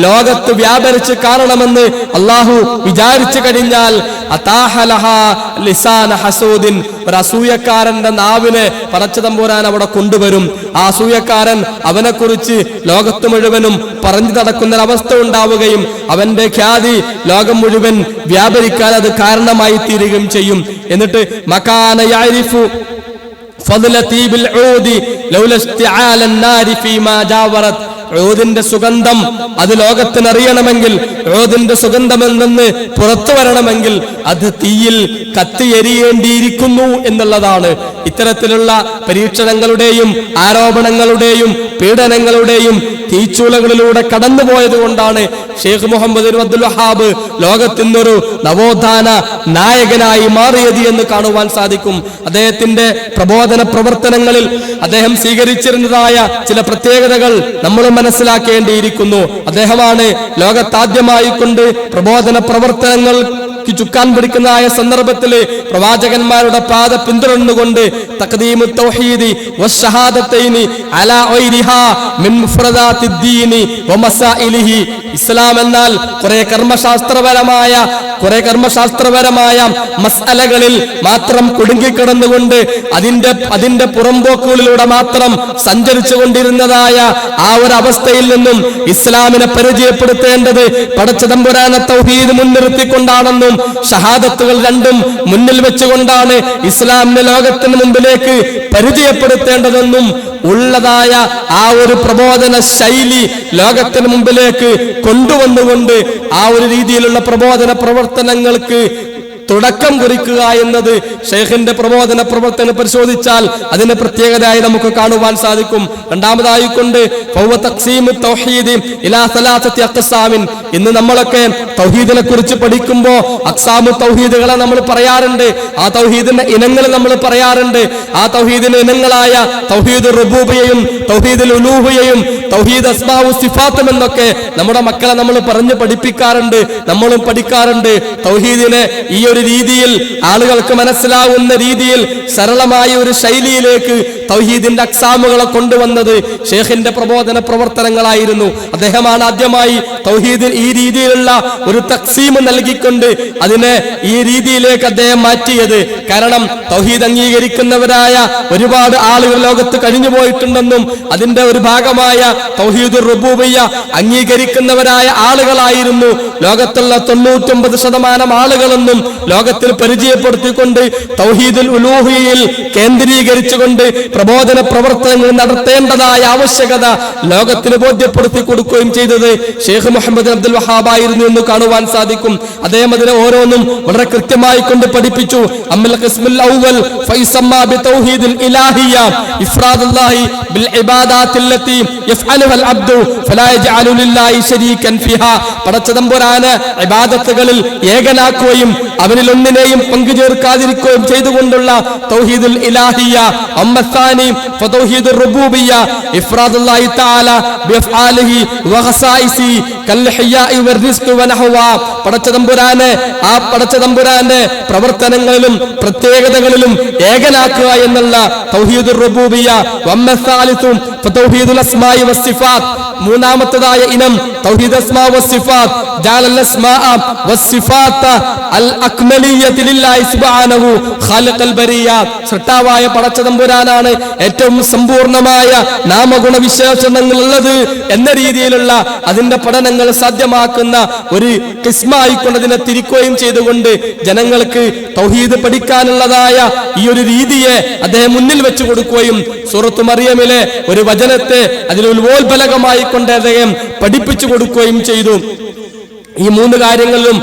ലോകത്ത് വ്യാപരിച്ച് കാണണമെന്ന് അള്ളാഹു വിചാരിച്ചു കഴിഞ്ഞാൽ അതാഹ ലഹാ ലിസാന ഹസൂദിൻ, ഒരു അസൂയക്കാരന്റെ നാവിനെ പടച്ച തമ്പുരാൻ അവിടെ കൊണ്ടുവരും. ആ അസൂയക്കാരൻ അവനെ കുറിച്ച് ലോകത്ത് മുഴുവനും പറഞ്ഞു നടക്കുന്ന അവസ്ഥ ഉണ്ടാവുകയും അവന്റെ ഖ്യാതി ലോകം മുഴുവൻ വ്യാപരിക്കാൻ അത് കാരണമായി തീരുകയും ചെയ്യും. എന്നിട്ട് മകാന യഅരിഫു ഫളലതി ബിൽ ഊദി ലൗല ഇസ്തിആല النار ഫീമാ ജാവറത്. ഊദിന്റെ സുഗന്ധം അത് ലോകത്തിന് അറിയണമെങ്കിൽ, ഊദിന്റെ സുഗന്ധം എന്തെന്ന് പുറത്തു വരണമെങ്കിൽ അത് തീയിൽ കത്തിയെരിയേണ്ടിയിരിക്കുന്നു എന്നുള്ളതാണ്. ഇത്തരത്തിലുള്ള പരീക്ഷണങ്ങളുടെയും ആരോപണങ്ങളുടെയും പീഡനങ്ങളുടെയും തീച്ചൂളകളിലൂടെ കടന്നുപോയത് കൊണ്ടാണ് ഷെയ്ഖ് മുഹമ്മദ് അബ്ദുൽ വഹാബ് ലോകത്തിനൊരു നവോത്ഥാന നായകനായി മാറിയത് എന്ന് കാണുവാൻ സാധിക്കും. അദ്ദേഹത്തിന്റെ പ്രബോധന പ്രവർത്തനങ്ങളിൽ അദ്ദേഹം സ്വീകരിച്ചിരുന്നതായ ചില പ്രത്യേകതകൾ നമ്മൾ മനസ്സിലാക്കേണ്ടിയിരിക്കുന്നു. അദ്ദേഹമാണ് ലോകത്താദ്യമായി കൊണ്ട് പ്രബോധന പ്രവർത്തനങ്ങൾക്ക് ചുക്കാൻ പിടിക്കുന്നതായ സന്ദർഭത്തിൽ പ്രവാചകന്മാരുടെ പാത പിന്തുടർന്നുകൊണ്ട് തഖ്ദീമു തൗഹീദി വശഹാദത്തൈനി അലാ ഗൈരിഹാ മിൻ മുഫ്രദാത്തിദ് ദീനി വമസായിലിഹി. ഇസ്ലാം എന്നാൽ കുറെ കർമ്മശാസ്ത്രപരമായ മസ്അലകളിൽ മാത്രം കുടുങ്ങിക്കിടന്നുകൊണ്ട് അതിന്റെ പുറംപോക്കുകളിലൂടെ മാത്രം സഞ്ചരിച്ചു കൊണ്ടിരുന്നതായ ആ ഒരു അവസ്ഥയിൽ നിന്നും ഇസ്ലാമിനെ പരിചയപ്പെടുത്തേണ്ടത് പടച്ച തമ്പുരാനെ തൗഹീദ് മുൻനിർത്തിക്കൊണ്ടാണെന്നും ഷഹാദത്തുകൾ രണ്ടും മുന്നിൽ വെച്ചുകൊണ്ടാണ് ഇസ്ലാമിനെ ലോകത്തിന് മുമ്പിലേക്ക് പരിചയപ്പെടുത്തേണ്ടതെന്നും ഉള്ളതായ ആ ഒരു പ്രബോധന ശൈലി ലോകത്തിന് മുമ്പിലേക്ക് കൊണ്ടുവന്നുകൊണ്ട് ആ ഒരു രീതിയിലുള്ള പ്രബോധന പ്രവർത്തനങ്ങൾക്ക് തുടക്കം കുറിക്കുക എന്നത് ഷെയ്ഖിന്റെ പ്രബോധന പ്രവർത്തനം പരിശോധിച്ചാൽ അതിന്റെ പ്രത്യേകതയായി നമുക്ക് കാണുവാൻ സാധിക്കും. രണ്ടാമതായി കൊണ്ട് ഇന്ന് നമ്മളൊക്കെ തൗഹീദിനെ കുറിച്ച് പഠിക്കുമ്പോൾ അഖ്സാമു തൗഹീദുകളെ നമ്മൾ പറയാറുണ്ട്. ആ തൗഹീദിന്റെ ഇനങ്ങൾ നമ്മൾ പറയാറുണ്ട്. ആ തൗഹീദിന്റെ ഇനങ്ങളായ തൗഹീദ് റുബൂബിയയും തൗഹീദുൽ ഉലൂഹിയയും തൗഹീദ് അസ്മാഉ സിഫാത്തും എന്നൊക്കെ നമ്മുടെ മക്കളെ നമ്മൾ പറഞ്ഞു പഠിപ്പിക്കാറുണ്ട്, നമ്മളും പഠിക്കാറുണ്ട്. തൗഹീദിനെ ഈ ഒരു രീതിയിൽ ആളുകൾക്ക് മനസ്സിലാവുന്ന രീതിയിൽ സരളമായ ഒരു ശൈലിയിലേക്ക് തൗഹീദിന്റെ അക്സാമുകളെ കൊണ്ടുവന്നത് ഷെയ്ഖിന്റെ പ്രബോധന പ്രവർത്തനങ്ങളായിരുന്നു. അദ്ദേഹമാണ് ആദ്യമായി തൗഹീദിൽ ഈ രീതിയിലുള്ള ഒരു തഖ്സീം നൽകിക്കൊണ്ട് അതിനെ ഈ രീതിയിലേക്ക് അദ്ദേഹം മാറ്റിയത്. കാരണം തൗഹീദ് അംഗീകരിക്കുന്നവരായ ഒരുപാട് ആളുകൾ ലോകത്ത് കഴിഞ്ഞു പോയിട്ടുണ്ടെന്നും അതിന്റെ ഒരു ഭാഗമായ തൗഹീദുർ റുബൂബിയ്യ അംഗീകരിക്കുന്നവരായ ആളുകളായിരുന്നു ലോകത്തുള്ള 99% ആളുകളെന്നും ലോകത്തിൽ പരിചയപ്പെടുത്തിക്കൊണ്ട് തൗഹീദുൽ ഉലൂഹിയയിൽ കേന്ദ്രീകരിച്ചുകൊണ്ട് പ്രബോധന പ്രവർത്തനങ്ങൾ നടത്തേണ്ടതായ ആവശ്യകത ലോകത്തിന് ബോധ്യപ്പെടുത്തി കൊടുക്കുകയും ചെയ്തത് ഷെയ്ഖ് മുഹമ്മദ് അബ്ദുൽ വഹാബ് ആയിരുന്നു എന്ന് കാണുവാൻ സാധിക്കും. അദ്ദേഹം അതിനെ ഓരോന്നും വളരെ കൃത്യമായി കൊണ്ട് പഠിപ്പിച്ചു. അമ്മൽ ഖിസ്മുൽ അവ്വൽ ഫൈസമ്മാ ബിതൗഹീദിൽ ഇലാഹിയ്യ ഇഫ്റാദുല്ലാഹി ബിൽ ഇബാദാത്തില്ലതി യഫ്അലുൽ അബ്ദു ഫലാ യജ്അലു ലില്ലാഹി ശരീകൻ ഫിഹാ. പടച്ചതമ്പുരാനെ ഇബാദത്തുകളിൽ ഏകനാക്കുകയും അവനിൽ ഒന്നിനെയും പങ്കുചേർക്കാതിരിക്കുകയും ചെയ്തുകൊണ്ടുള്ള തൗഹീദുൽ ഇലാഹിയ്യ. അമ്മത്താനി ഫതൗഹീദുർ റുബൂബിയ്യ ഇഫ്റാദുല്ലാഹി തആല ബിഅഫ്ആലിഹി വഖസായിസി കൽഹിയാഇ വറിസ്ഖി വനഹവാ. പടച്ചതമ്പുരാന്റെ പ്രവർത്തനങ്ങളിലും പ്രത്യേകതകളിലും ഏകനാക്കുക എന്നുള്ള തൗഹീദുർ റുബൂബിയ്യ. വമ്മസാലിസു ഫതൗഹീദുൽ അസ്മാഇ വസ്സിഫാത്ത്. മൂന്നാമത്തേതായ ഇനം തൗഹീദ് അസ്മാ വസ്സിഫാത്ത്. ജഅലൽ അസ്മാഅ വസ്സിഫാത്ത അൽ അക്മലിയ്യതി ലില്ലാഹി സുബ്ഹാനഹു ഖാലിഖൽ ബരിയ. സൃഷ്ടാവായ പടച്ചതമ്പുരാനാണ് ഏറ്റവും സമ്പൂർണമായ നാമഗുണ വിശേഷണങ്ങൾ ഉള്ളത് എന്ന രീതിയിലുള്ള അതിന്റെ പഠനങ്ങൾ സാധ്യമാക്കുന്ന ഒരു കിസ്മായിക്കൊണ്ട് അതിനെ തിരിക്കുകയും ചെയ്തുകൊണ്ട് ജനങ്ങൾക്ക് തൗഹീദ് പഠിക്കാനുള്ളതായ ഈ ഒരു രീതിയെ അദ്ദേഹം മുന്നിൽ വെച്ചു കൊടുക്കുകയും സൂറത്ത് മറിയമിലെ ഒരു വചനത്തെ അതിൽ ഉത്ബോധനമായി കൊണ്ട് അദ്ദേഹം പഠിപ്പിച്ചു കൊടുക്കുകയും ചെയ്തു. ഈ മൂന്ന് കാര്യങ്ങളിലും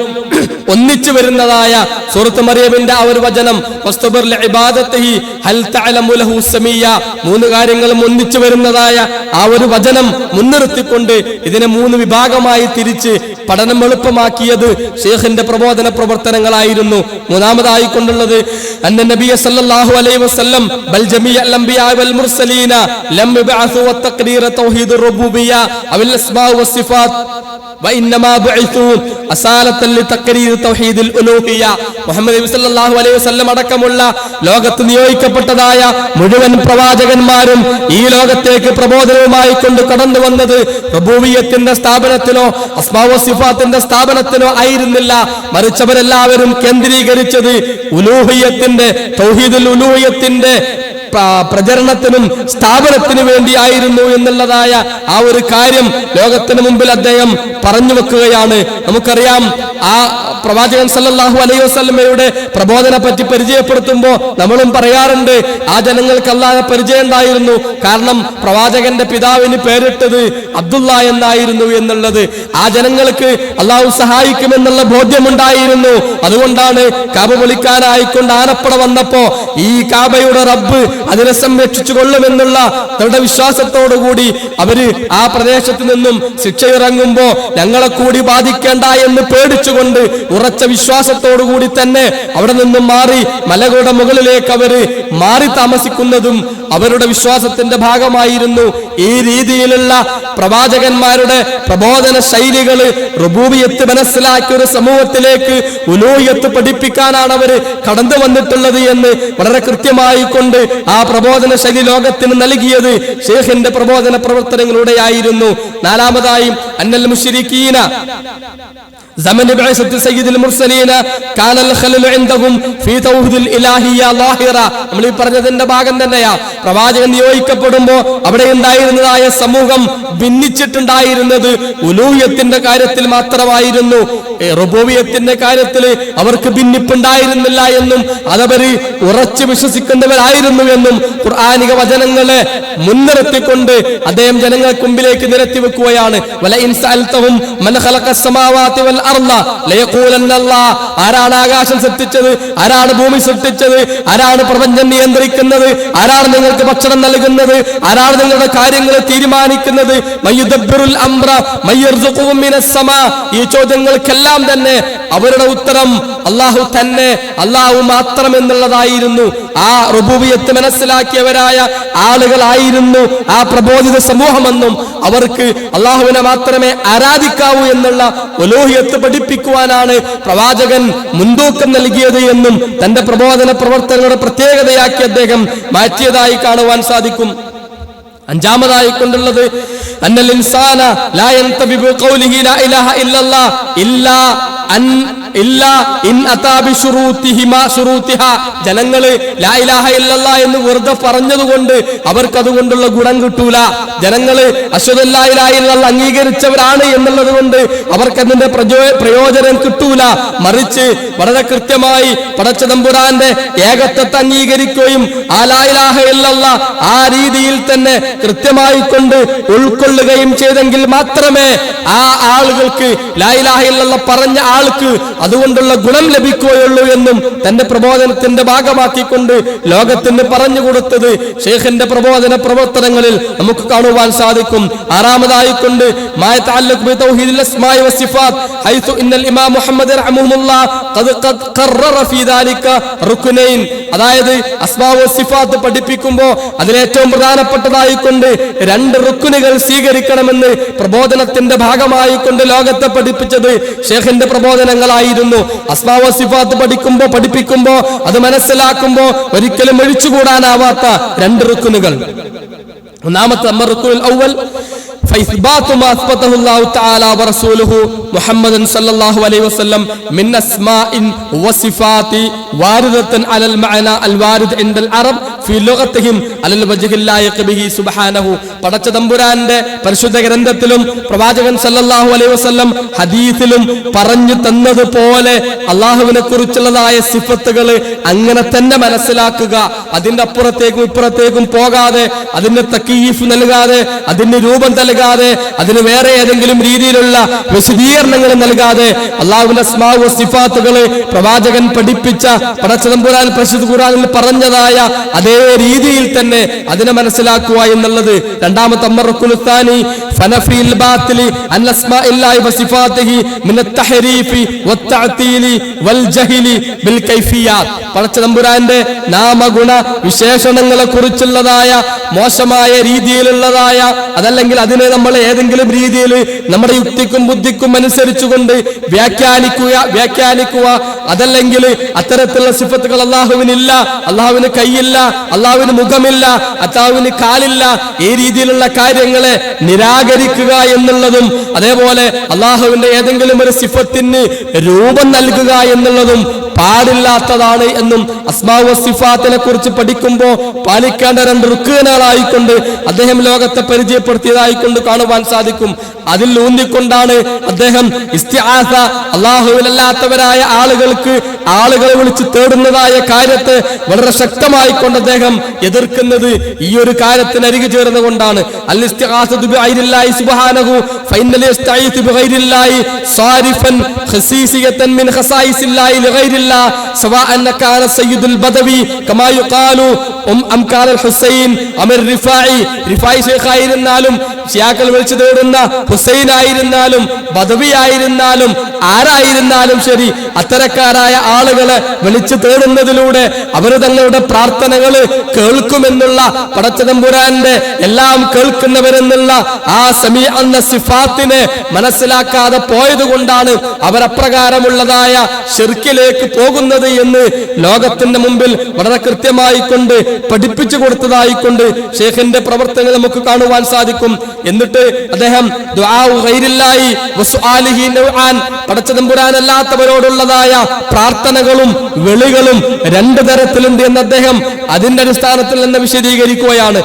ഒന്നിച്ചു വരുന്നതായ സൂറത്ത് മറിയമിന്റെ ആ ഒരു വചനം വസ്തബിർ ലിഇബാദതിഹി ഹൽ തഅലമു ലഹു സമീയ. മൂന്ന് കാര്യങ്ങളും ഒന്നിച്ചു വരുന്നതായ ആ ഒരു വചനം മുൻനിർത്തിക്കൊണ്ട് ഇതിനെ മൂന്ന് വിഭാഗമായി തിരിച്ച് പഠനം എളുപ്പമാക്കിയത് ഷെയ്ഖിന്റെ പ്രബോധന പ്രവർത്തനങ്ങളായിരുന്നു. മൂന്നാമതായി കൊണ്ടുള്ളത് അന്ന നബിയ സല്ലല്ലാഹു അലൈഹി വസല്ലം ബൽ ജമീഅൽ അംബിയാ വൽ മുർസലീന ലം യബ്അസു വതഖ്രീറ തൗഹീദുർ റുബൂബിയ്യ അവൽ അസ്മാഉ വസ്സിഫാത്ത് വഇന്നമാ ബുഇസു അസാലത്തൻ ലിതഖ്രീർ തൗഹീദുൽ ഉലൂഹിയ്യ. മുഹമ്മദ് നബി സല്ലല്ലാഹു അലൈഹി വസല്ലം അടക്കമുള്ള ലോകത്ത് നിയോഗിക്കപ്പെട്ടതായ മുഴുവൻ പ്രവാചകന്മാരും ഈ ലോകത്തേക്ക് പ്രബോധനവുമായി കൊണ്ട് കടന്നു വന്നത് റുബൂബിയ്യത്തിന്റെ സ്ഥാപനത്തിനോ അസ്മാഉ വസ്സിഫാത്തിന്റെ സ്ഥാപനത്തിനോ ആയിരുന്നില്ല. മറിച്ചവരെല്ലാവരും കേന്ദ്രീകരിച്ചത് ഉലൂഹിയ്യത്തിന്റെ തൗഹീദുൽ ഉലൂഹിയ്യത്തിന്റെ പ്രചരണത്തിനും സ്ഥാപനത്തിനു വേണ്ടിയായിരുന്നു എന്നുള്ളതായ ആ ഒരു കാര്യം ലോകത്തിന് മുമ്പിൽ അദ്ദേഹം പറഞ്ഞു വെക്കുകയാണ്. നമുക്കറിയാം ആ പ്രവാചകൻ സല്ലല്ലാഹു അലൈഹി വസല്ലമയുടെ പ്രബോധനെ പറ്റി പരിചയപ്പെടുത്തുമ്പോൾ നമ്മളും പറയാറുണ്ട് ആ ജനങ്ങൾക്ക് അല്ലാഹുവിനെ പരിചയം ഉണ്ടായിരുന്നു. കാരണം പ്രവാചകന്റെ പിതാവിന് പേരിട്ടത് അബ്ദുള്ള എന്നായിരുന്നു എന്നുള്ളത്. ആ ജനങ്ങൾക്ക് അല്ലാഹു സഹായിക്കുമെന്നുള്ള ബോധ്യമുണ്ടായിരുന്നു. അതുകൊണ്ടാണ് കാബ പൊളിക്കാനായിക്കൊണ്ട് ആനപ്പട വന്നപ്പോ ഈ കാബയുടെ റബ്ബ് അതിനെ സംരക്ഷിച്ചു കൊള്ളുമെന്നുള്ള ദൃഢവിശ്വാസത്തോടുകൂടി അവര് ആ പ്രദേശത്ത് നിന്നും ശിക്ഷ ഇറങ്ങുമ്പോ ഞങ്ങളെ കൂടി ബാധിക്കേണ്ട എന്ന് പേടിച്ചുകൊണ്ട് ഉറച്ച വിശ്വാസത്തോടുകൂടി തന്നെ അവിടെ നിന്നും മാറി മലകളുടെ മുകളിലേക്ക് അവര് മാറി താമസിക്കുന്നതും അവരുടെ വിശ്വാസത്തിന്റെ ഭാഗമായിരുന്നു. ഈ രീതിയിലുള്ള പ്രവാചകന്മാരുടെ പ്രബോധന ശൈലികൾ റുബൂബിയത്ത് മനസ്സിലാക്കിയ ഒരു സമൂഹത്തിലേക്ക് ഉലൂഹിയത്ത് പഠിപ്പിക്കാനാണ് അവർ കടന്നു വന്നിട്ടുള്ളത് എന്ന് വളരെ കൃത്യമായി കൊണ്ട് ആ പ്രബോധന ശൈലി ലോകത്തിന് നൽകിയത് ഷേഖിന്റെ പ്രബോധന പ്രവർത്തനങ്ങളിലൂടെയായിരുന്നു. നാലാമതായി അന്നൽ മുശ്രിക്കീന زمن بعثة سيد المرسلين كان الخلل عندهم في توحيد الالهيه ظاهرا. നമ്മൾ ഈ പറഞ്ഞതിന്റെ ഭാഗം തന്നെയാ. പ്രവാചകൻ നിയോഗിക്കപ്പെടുമ്പോൾ അവിടെ ഉണ്ടായിരുന്നതായ സമൂഹം ഭിന്നിച്ചിട്ടുണ്ടായിരുന്നത് ഉലൂഹിയത്തിന്റെ കാര്യത്തിൽ മാത്രമായിരുന്നു. റുബൂബിയത്തിന്റെ കാര്യത്തിൽ അവർക്ക് ഭിന്നിപ്പുണ്ടായിരുന്നില്ല എന്നും അതവര് ഉറച്ചു വിശ്വസിക്കേണ്ടവരായിരുന്നു എന്നും ഖുർആനിക വചനങ്ങളെ മുൻനിർത്തിക്കൊണ്ട് അദ്ദേഹം ജനങ്ങൾക്ക് മുമ്പിലേക്ക് നിരത്തി വെക്കുകയാണ്. വലഇൻ സഅൽതഹും മൻ ഖലഖസ് സമാവാതി വൽ അർള ലയഖൂലന്ന അല്ലാഹ്. ആരാണ് ആകാശം സൃഷ്ടിച്ചത്, ആരാണ് ഭൂമി സൃഷ്ടിച്ചത്, ആരാണ് പ്രപഞ്ചം നിയന്ത്രിക്കുന്നത്, ആരാണ് നിങ്ങൾക്ക് ഭക്ഷണം നൽകുന്നത്, ആരാണ് നിങ്ങളുടെ കാര്യങ്ങൾ തീരുമാനിക്കുന്നത്, മയ്യുദബ്ബിറുൽ അംറ മയ്യർസുഖുഹും മിനസ് സമാ. ഈ ചോദ്യങ്ങൾക്കെല്ലാം തന്നെ അവരുടെ ഉത്തരം അല്ലാഹു തന്നെ, അല്ലാഹു മാത്രം എന്നുള്ളതായിരുന്നു. ആ റുബൂബിയത്ത് മനസ്സിലാക്കിയവരായ ആളുകളായിരുന്നു ആ പ്രബോധിത സമൂഹമെന്നും അവർക്ക് അല്ലാഹുവിനെ മാത്രമേ ആരാധിക്കാവൂ എന്നുള്ള ഉലൂഹിയത്ത് പഠിപ്പിക്കുവാനാണ് പ്രവാചകൻ മുൻതൂക്കം നൽകിയത് എന്നും തന്റെ പ്രബോധന പ്രവർത്തനങ്ങളുടെ പ്രത്യേകതയാക്കി അദ്ദേഹം മാറ്റിയതായി കാണുവാൻ സാധിക്കും. അഞ്ചാമതായി കൊണ്ടുള്ളത് അന്നൽ ഇൻസാന ലാ യൻതബി ബിഖൗലിഹി ലാ ഇലാഹ ഇല്ലല്ലാഹ് ഇല്ലാ ഇൻ അതാ ബിശുറൂതിഹിമാ ശുറൂതിഹാ. ജനങ്ങള് ലാ ഇലാഹ ഇല്ലല്ലാഹ് എന്ന് വെറുതെ പറഞ്ഞതുകൊണ്ട് അവർക്ക് അതുകൊണ്ടുള്ള ഗുണം കിട്ടൂല. ജനങ്ങള് അശ്ഹദു അല്ലാ ഇലാഹ ഇല്ലല്ലാഹ് അംഗീകരിച്ചവരാണ് എന്നുള്ളത് കൊണ്ട് അവർക്ക് അതിന്റെ പ്രയോജനം കിട്ടൂല. മറിച്ച് വളരെ കൃത്യമായി പടച്ച തമ്പുരാന്റെ ഏകത്വത്തെ അംഗീകരിക്കുകയും ആ ലാ ഇലാഹ ഇല്ലല്ലാഹ് ആ രീതിയിൽ തന്നെ കൃത്യമായി കൊണ്ട് ഉൾക്കൊള്ളുകയും ചെയ്തെങ്കിൽ മാത്രമേ ആ ആളുകൾക്ക് ലാ ഇലാഹ ഇല്ലല്ലാഹ് പറഞ്ഞ ആൾക്ക് അതുകൊണ്ടുള്ള ഗുണം ലഭിക്കുകയുള്ളൂ എന്നും തന്റെ പ്രബോധനത്തിന്റെ ഭാഗമാക്കിക്കൊണ്ട് ലോകത്തിന് പറഞ്ഞു കൊടുത്തത് ഷേഖിന്റെ പ്രബോധന പ്രവർത്തനങ്ങളിൽ നമുക്ക് കാണുവാൻ സാധിക്കും. ആറാമതായി കൊണ്ട് മാ യതഅല്ലഖു ബി തൗഹീദിൽ അസ്മാഇ വസ്സിഫാത്ത് ഹൈതു ഇന്നൽ ഇമാം മുഹമ്മദ് റഹ്മഹുല്ലാഹ് ഖദ് ഖററ ഫീ ദാലിക റുക്നൈൻ. അതായത് അസ്മാ വസ്സിഫാത്ത് പഠിപ്പിക്കുമ്പോൾ അതിലേറ്റവും പ്രധാനപ്പെട്ടതായി കൊണ്ട് രണ്ട് റുക്നുകൾ സ്വീകരിക്കണമെന്ന് പ്രബോധനത്തിന്റെ ഭാഗമായി കൊണ്ട് ലോകത്തെ പഠിപ്പിച്ചത് ഷേഖിന്റെ പ്രബോധനങ്ങളായിരുന്നു. അസ്മാ വസിഫാത്ത് പഠിപ്പിക്കുമ്പോ അത് മനസ്സിലാക്കുമ്പോ ഒരിക്കലും ഒഴിച്ചുകൂടാനാവാത്ത രണ്ട് റുക്നുകൾ. ഒന്നാമത്തെ റുക്നുൽ അവ്വൽ فإثبات ما أثبته الله تعالى ورسوله محمد صلى الله عليه وسلم من أسماء وصفات واردة على المعنى الوارد عند العرب في لغتهم على الوجه اللائق به سبحانه. പടച്ച തമ്പുരാന്റെ പരിശുദ്ധ ഗ്രന്ഥത്തിലും പ്രവാചകൻ സല്ലല്ലാഹു അലൈഹി വസല്ലം ഹദീസിലും പറഞ്ഞു തന്നതുപോലെ അള്ളാഹുവിനെ കുറിച്ചുള്ളതായ സിഫത്തുകൾ അങ്ങനെ തന്നെ മനസ്സിലാക്കുക. അതിന്റെ അപ്പുറത്തേക്കും ഇപ്പുറത്തേക്കും പോകാതെ, അതിന് തക്കീഫ് നൽകാതെ, അതിന് രൂപം നൽകാതെ, അതിന് വേറെ ഏതെങ്കിലും രീതിയിലുള്ള വിശദീകരണങ്ങൾ നൽകാതെ അള്ളാഹുവിന്റെ അസ്മാ വ സിഫാത്തുകളെ പ്രവാചകൻ പഠിപ്പിച്ച പടച്ച തമ്പുരാൻ പരിശുദ്ധ ഖുർആനിൽ പറഞ്ഞതായ അതേ രീതിയിൽ തന്നെ അതിനെ മനസ്സിലാക്കുക എന്നുള്ളത്. രണ്ടാമത്തെ അമറുൽത്താനി ഫനഫിൽ ബാത്തിലി അൻ അസ്മാഇല്ലാഹി വ സിഫാതിഹി മിൻ അത്തഹരീഫി വത്തഅതീലി വൽ ജഹ്ലി ബിൽ കൈഫിയാത്ത്. പടച്ച തമ്പുരാന്റെ നാമഗുണ വിശേഷണങ്ങളെ കുറിച്ചുള്ളതായ മോശമായ രീതിയിലുള്ളതായ അതല്ലെങ്കിൽ അതിനെ നമ്മൾ ഏതെങ്കിലും രീതിയിൽ നമ്മുടെ യുക്തിക്കും ബുദ്ധിക്കും അനുസരിച്ചുകൊണ്ട് വ്യാഖ്യാനിക്കുക അതല്ലെങ്കിൽ അത്തരത്തിലുള്ള സിഫത്തുകൾ അള്ളാഹുവിനില്ല, അള്ളാഹുവിന് കൈയില്ല, അള്ളാഹുവിന് മുഖമില്ല, അള്ളാഹുവിന് കാലില്ല, ഈ രീതിയിലുള്ള കാര്യങ്ങളെ നിരാകരിക്കുക എന്നുള്ളതും അതേപോലെ അള്ളാഹുവിന്റെ ഏതെങ്കിലും ഒരു സിഫത്തിന് രൂപം നൽകുക എന്നുള്ളതും പാടില്ലാത്തതാണ് എന്നും അസ്മാ വ സിഫാത്തിനെ കുറിച്ച് പഠിക്കുമ്പോൾ പാലിക്കേണ്ട രണ്ട് റുക്നുകളായിക്കൊണ്ട് അദ്ദേഹം ലോകത്തെ പരിചയപ്പെടുത്തിയതായിക്കൊണ്ട് കാണുവാൻ സാധിക്കും. അതിൽ ഊന്നിക്കൊണ്ടാണ് അദ്ദേഹം ഇസ്തിആസ അല്ലാഹുവിനല്ലാത്തവരായ ആളുകളെ വിളിച്ച് തേടുന്നതായ കാര്യത്തെ വളരെ ശക്തമായി കൊണ്ട് അദ്ദേഹം എതിർക്കുന്നത് ഈ ഒരു കാര്യത്തിന് അരികെ ചേർന്നുകൊണ്ടാണ്. അൽ ഇസ്തിആസതു ബിഗൈരില്ലാഹി സുബ്ഹാനഹു ഫഇന്നൽ യസ്തഈസു ബിഗൈരില്ലാഹി സാരിഫൻ ഖസീസിയതൻ മിൻ ഖസായിസില്ലാഹി ലിഗൈരില്ലാഹി സവാഅൻ കാന സയ്യിദുൽ ബദവി കമാ യുഖാലു അം കാന അൽ ഹുസൈൻ അമർ റിഫായി ശൈഖായിരുന്നാലും ഷിയാക്കൾ വിളിച്ചു തേടുന്ന ഹുസൈൻ ആയിരുന്നാലും ബദവി ആയിരുന്നാലും ആരായിരുന്നാലും ശരി, അത്തരക്കാരായ ആളുകളെ വിളിച്ചു തേടുന്നതിലൂടെ അവർ തങ്ങളുടെ പ്രാർത്ഥനകള് കേൾക്കുമെന്നുള്ള പടച്ചതമ്പുരാന്റെ എല്ലാം കേൾക്കുന്നവരെന്നുള്ള ആ സമീ എന്ന സിഫാത്തിനെ മനസ്സിലാക്കാതെ പോയത് കൊണ്ടാണ് അവരപ്രകാരമുള്ളതായ ശിർക്കിലേക്ക് പോകുന്നത് എന്ന് ലോകത്തിന്റെ മുമ്പിൽ വളരെ കൃത്യമായി കൊണ്ട് പഠിപ്പിച്ചു കൊടുത്തതായിക്കൊണ്ട് ഷേഖിന്റെ പ്രവർത്തനങ്ങൾ നമുക്ക് കാണുവാൻ സാധിക്കും. എന്നിട്ട് അദ്ദേഹം പടച്ചതമ്പുരാനല്ലാത്തവരോടുള്ളതായ പ്രാർത്ഥനകളും വെളികളും രണ്ടു തരത്തിലുണ്ട് എന്ന് അദ്ദേഹം അതിന്റെ അടിസ്ഥാനത്തിൽ നിന്ന് വിശദീകരിക്കുകയാണ്.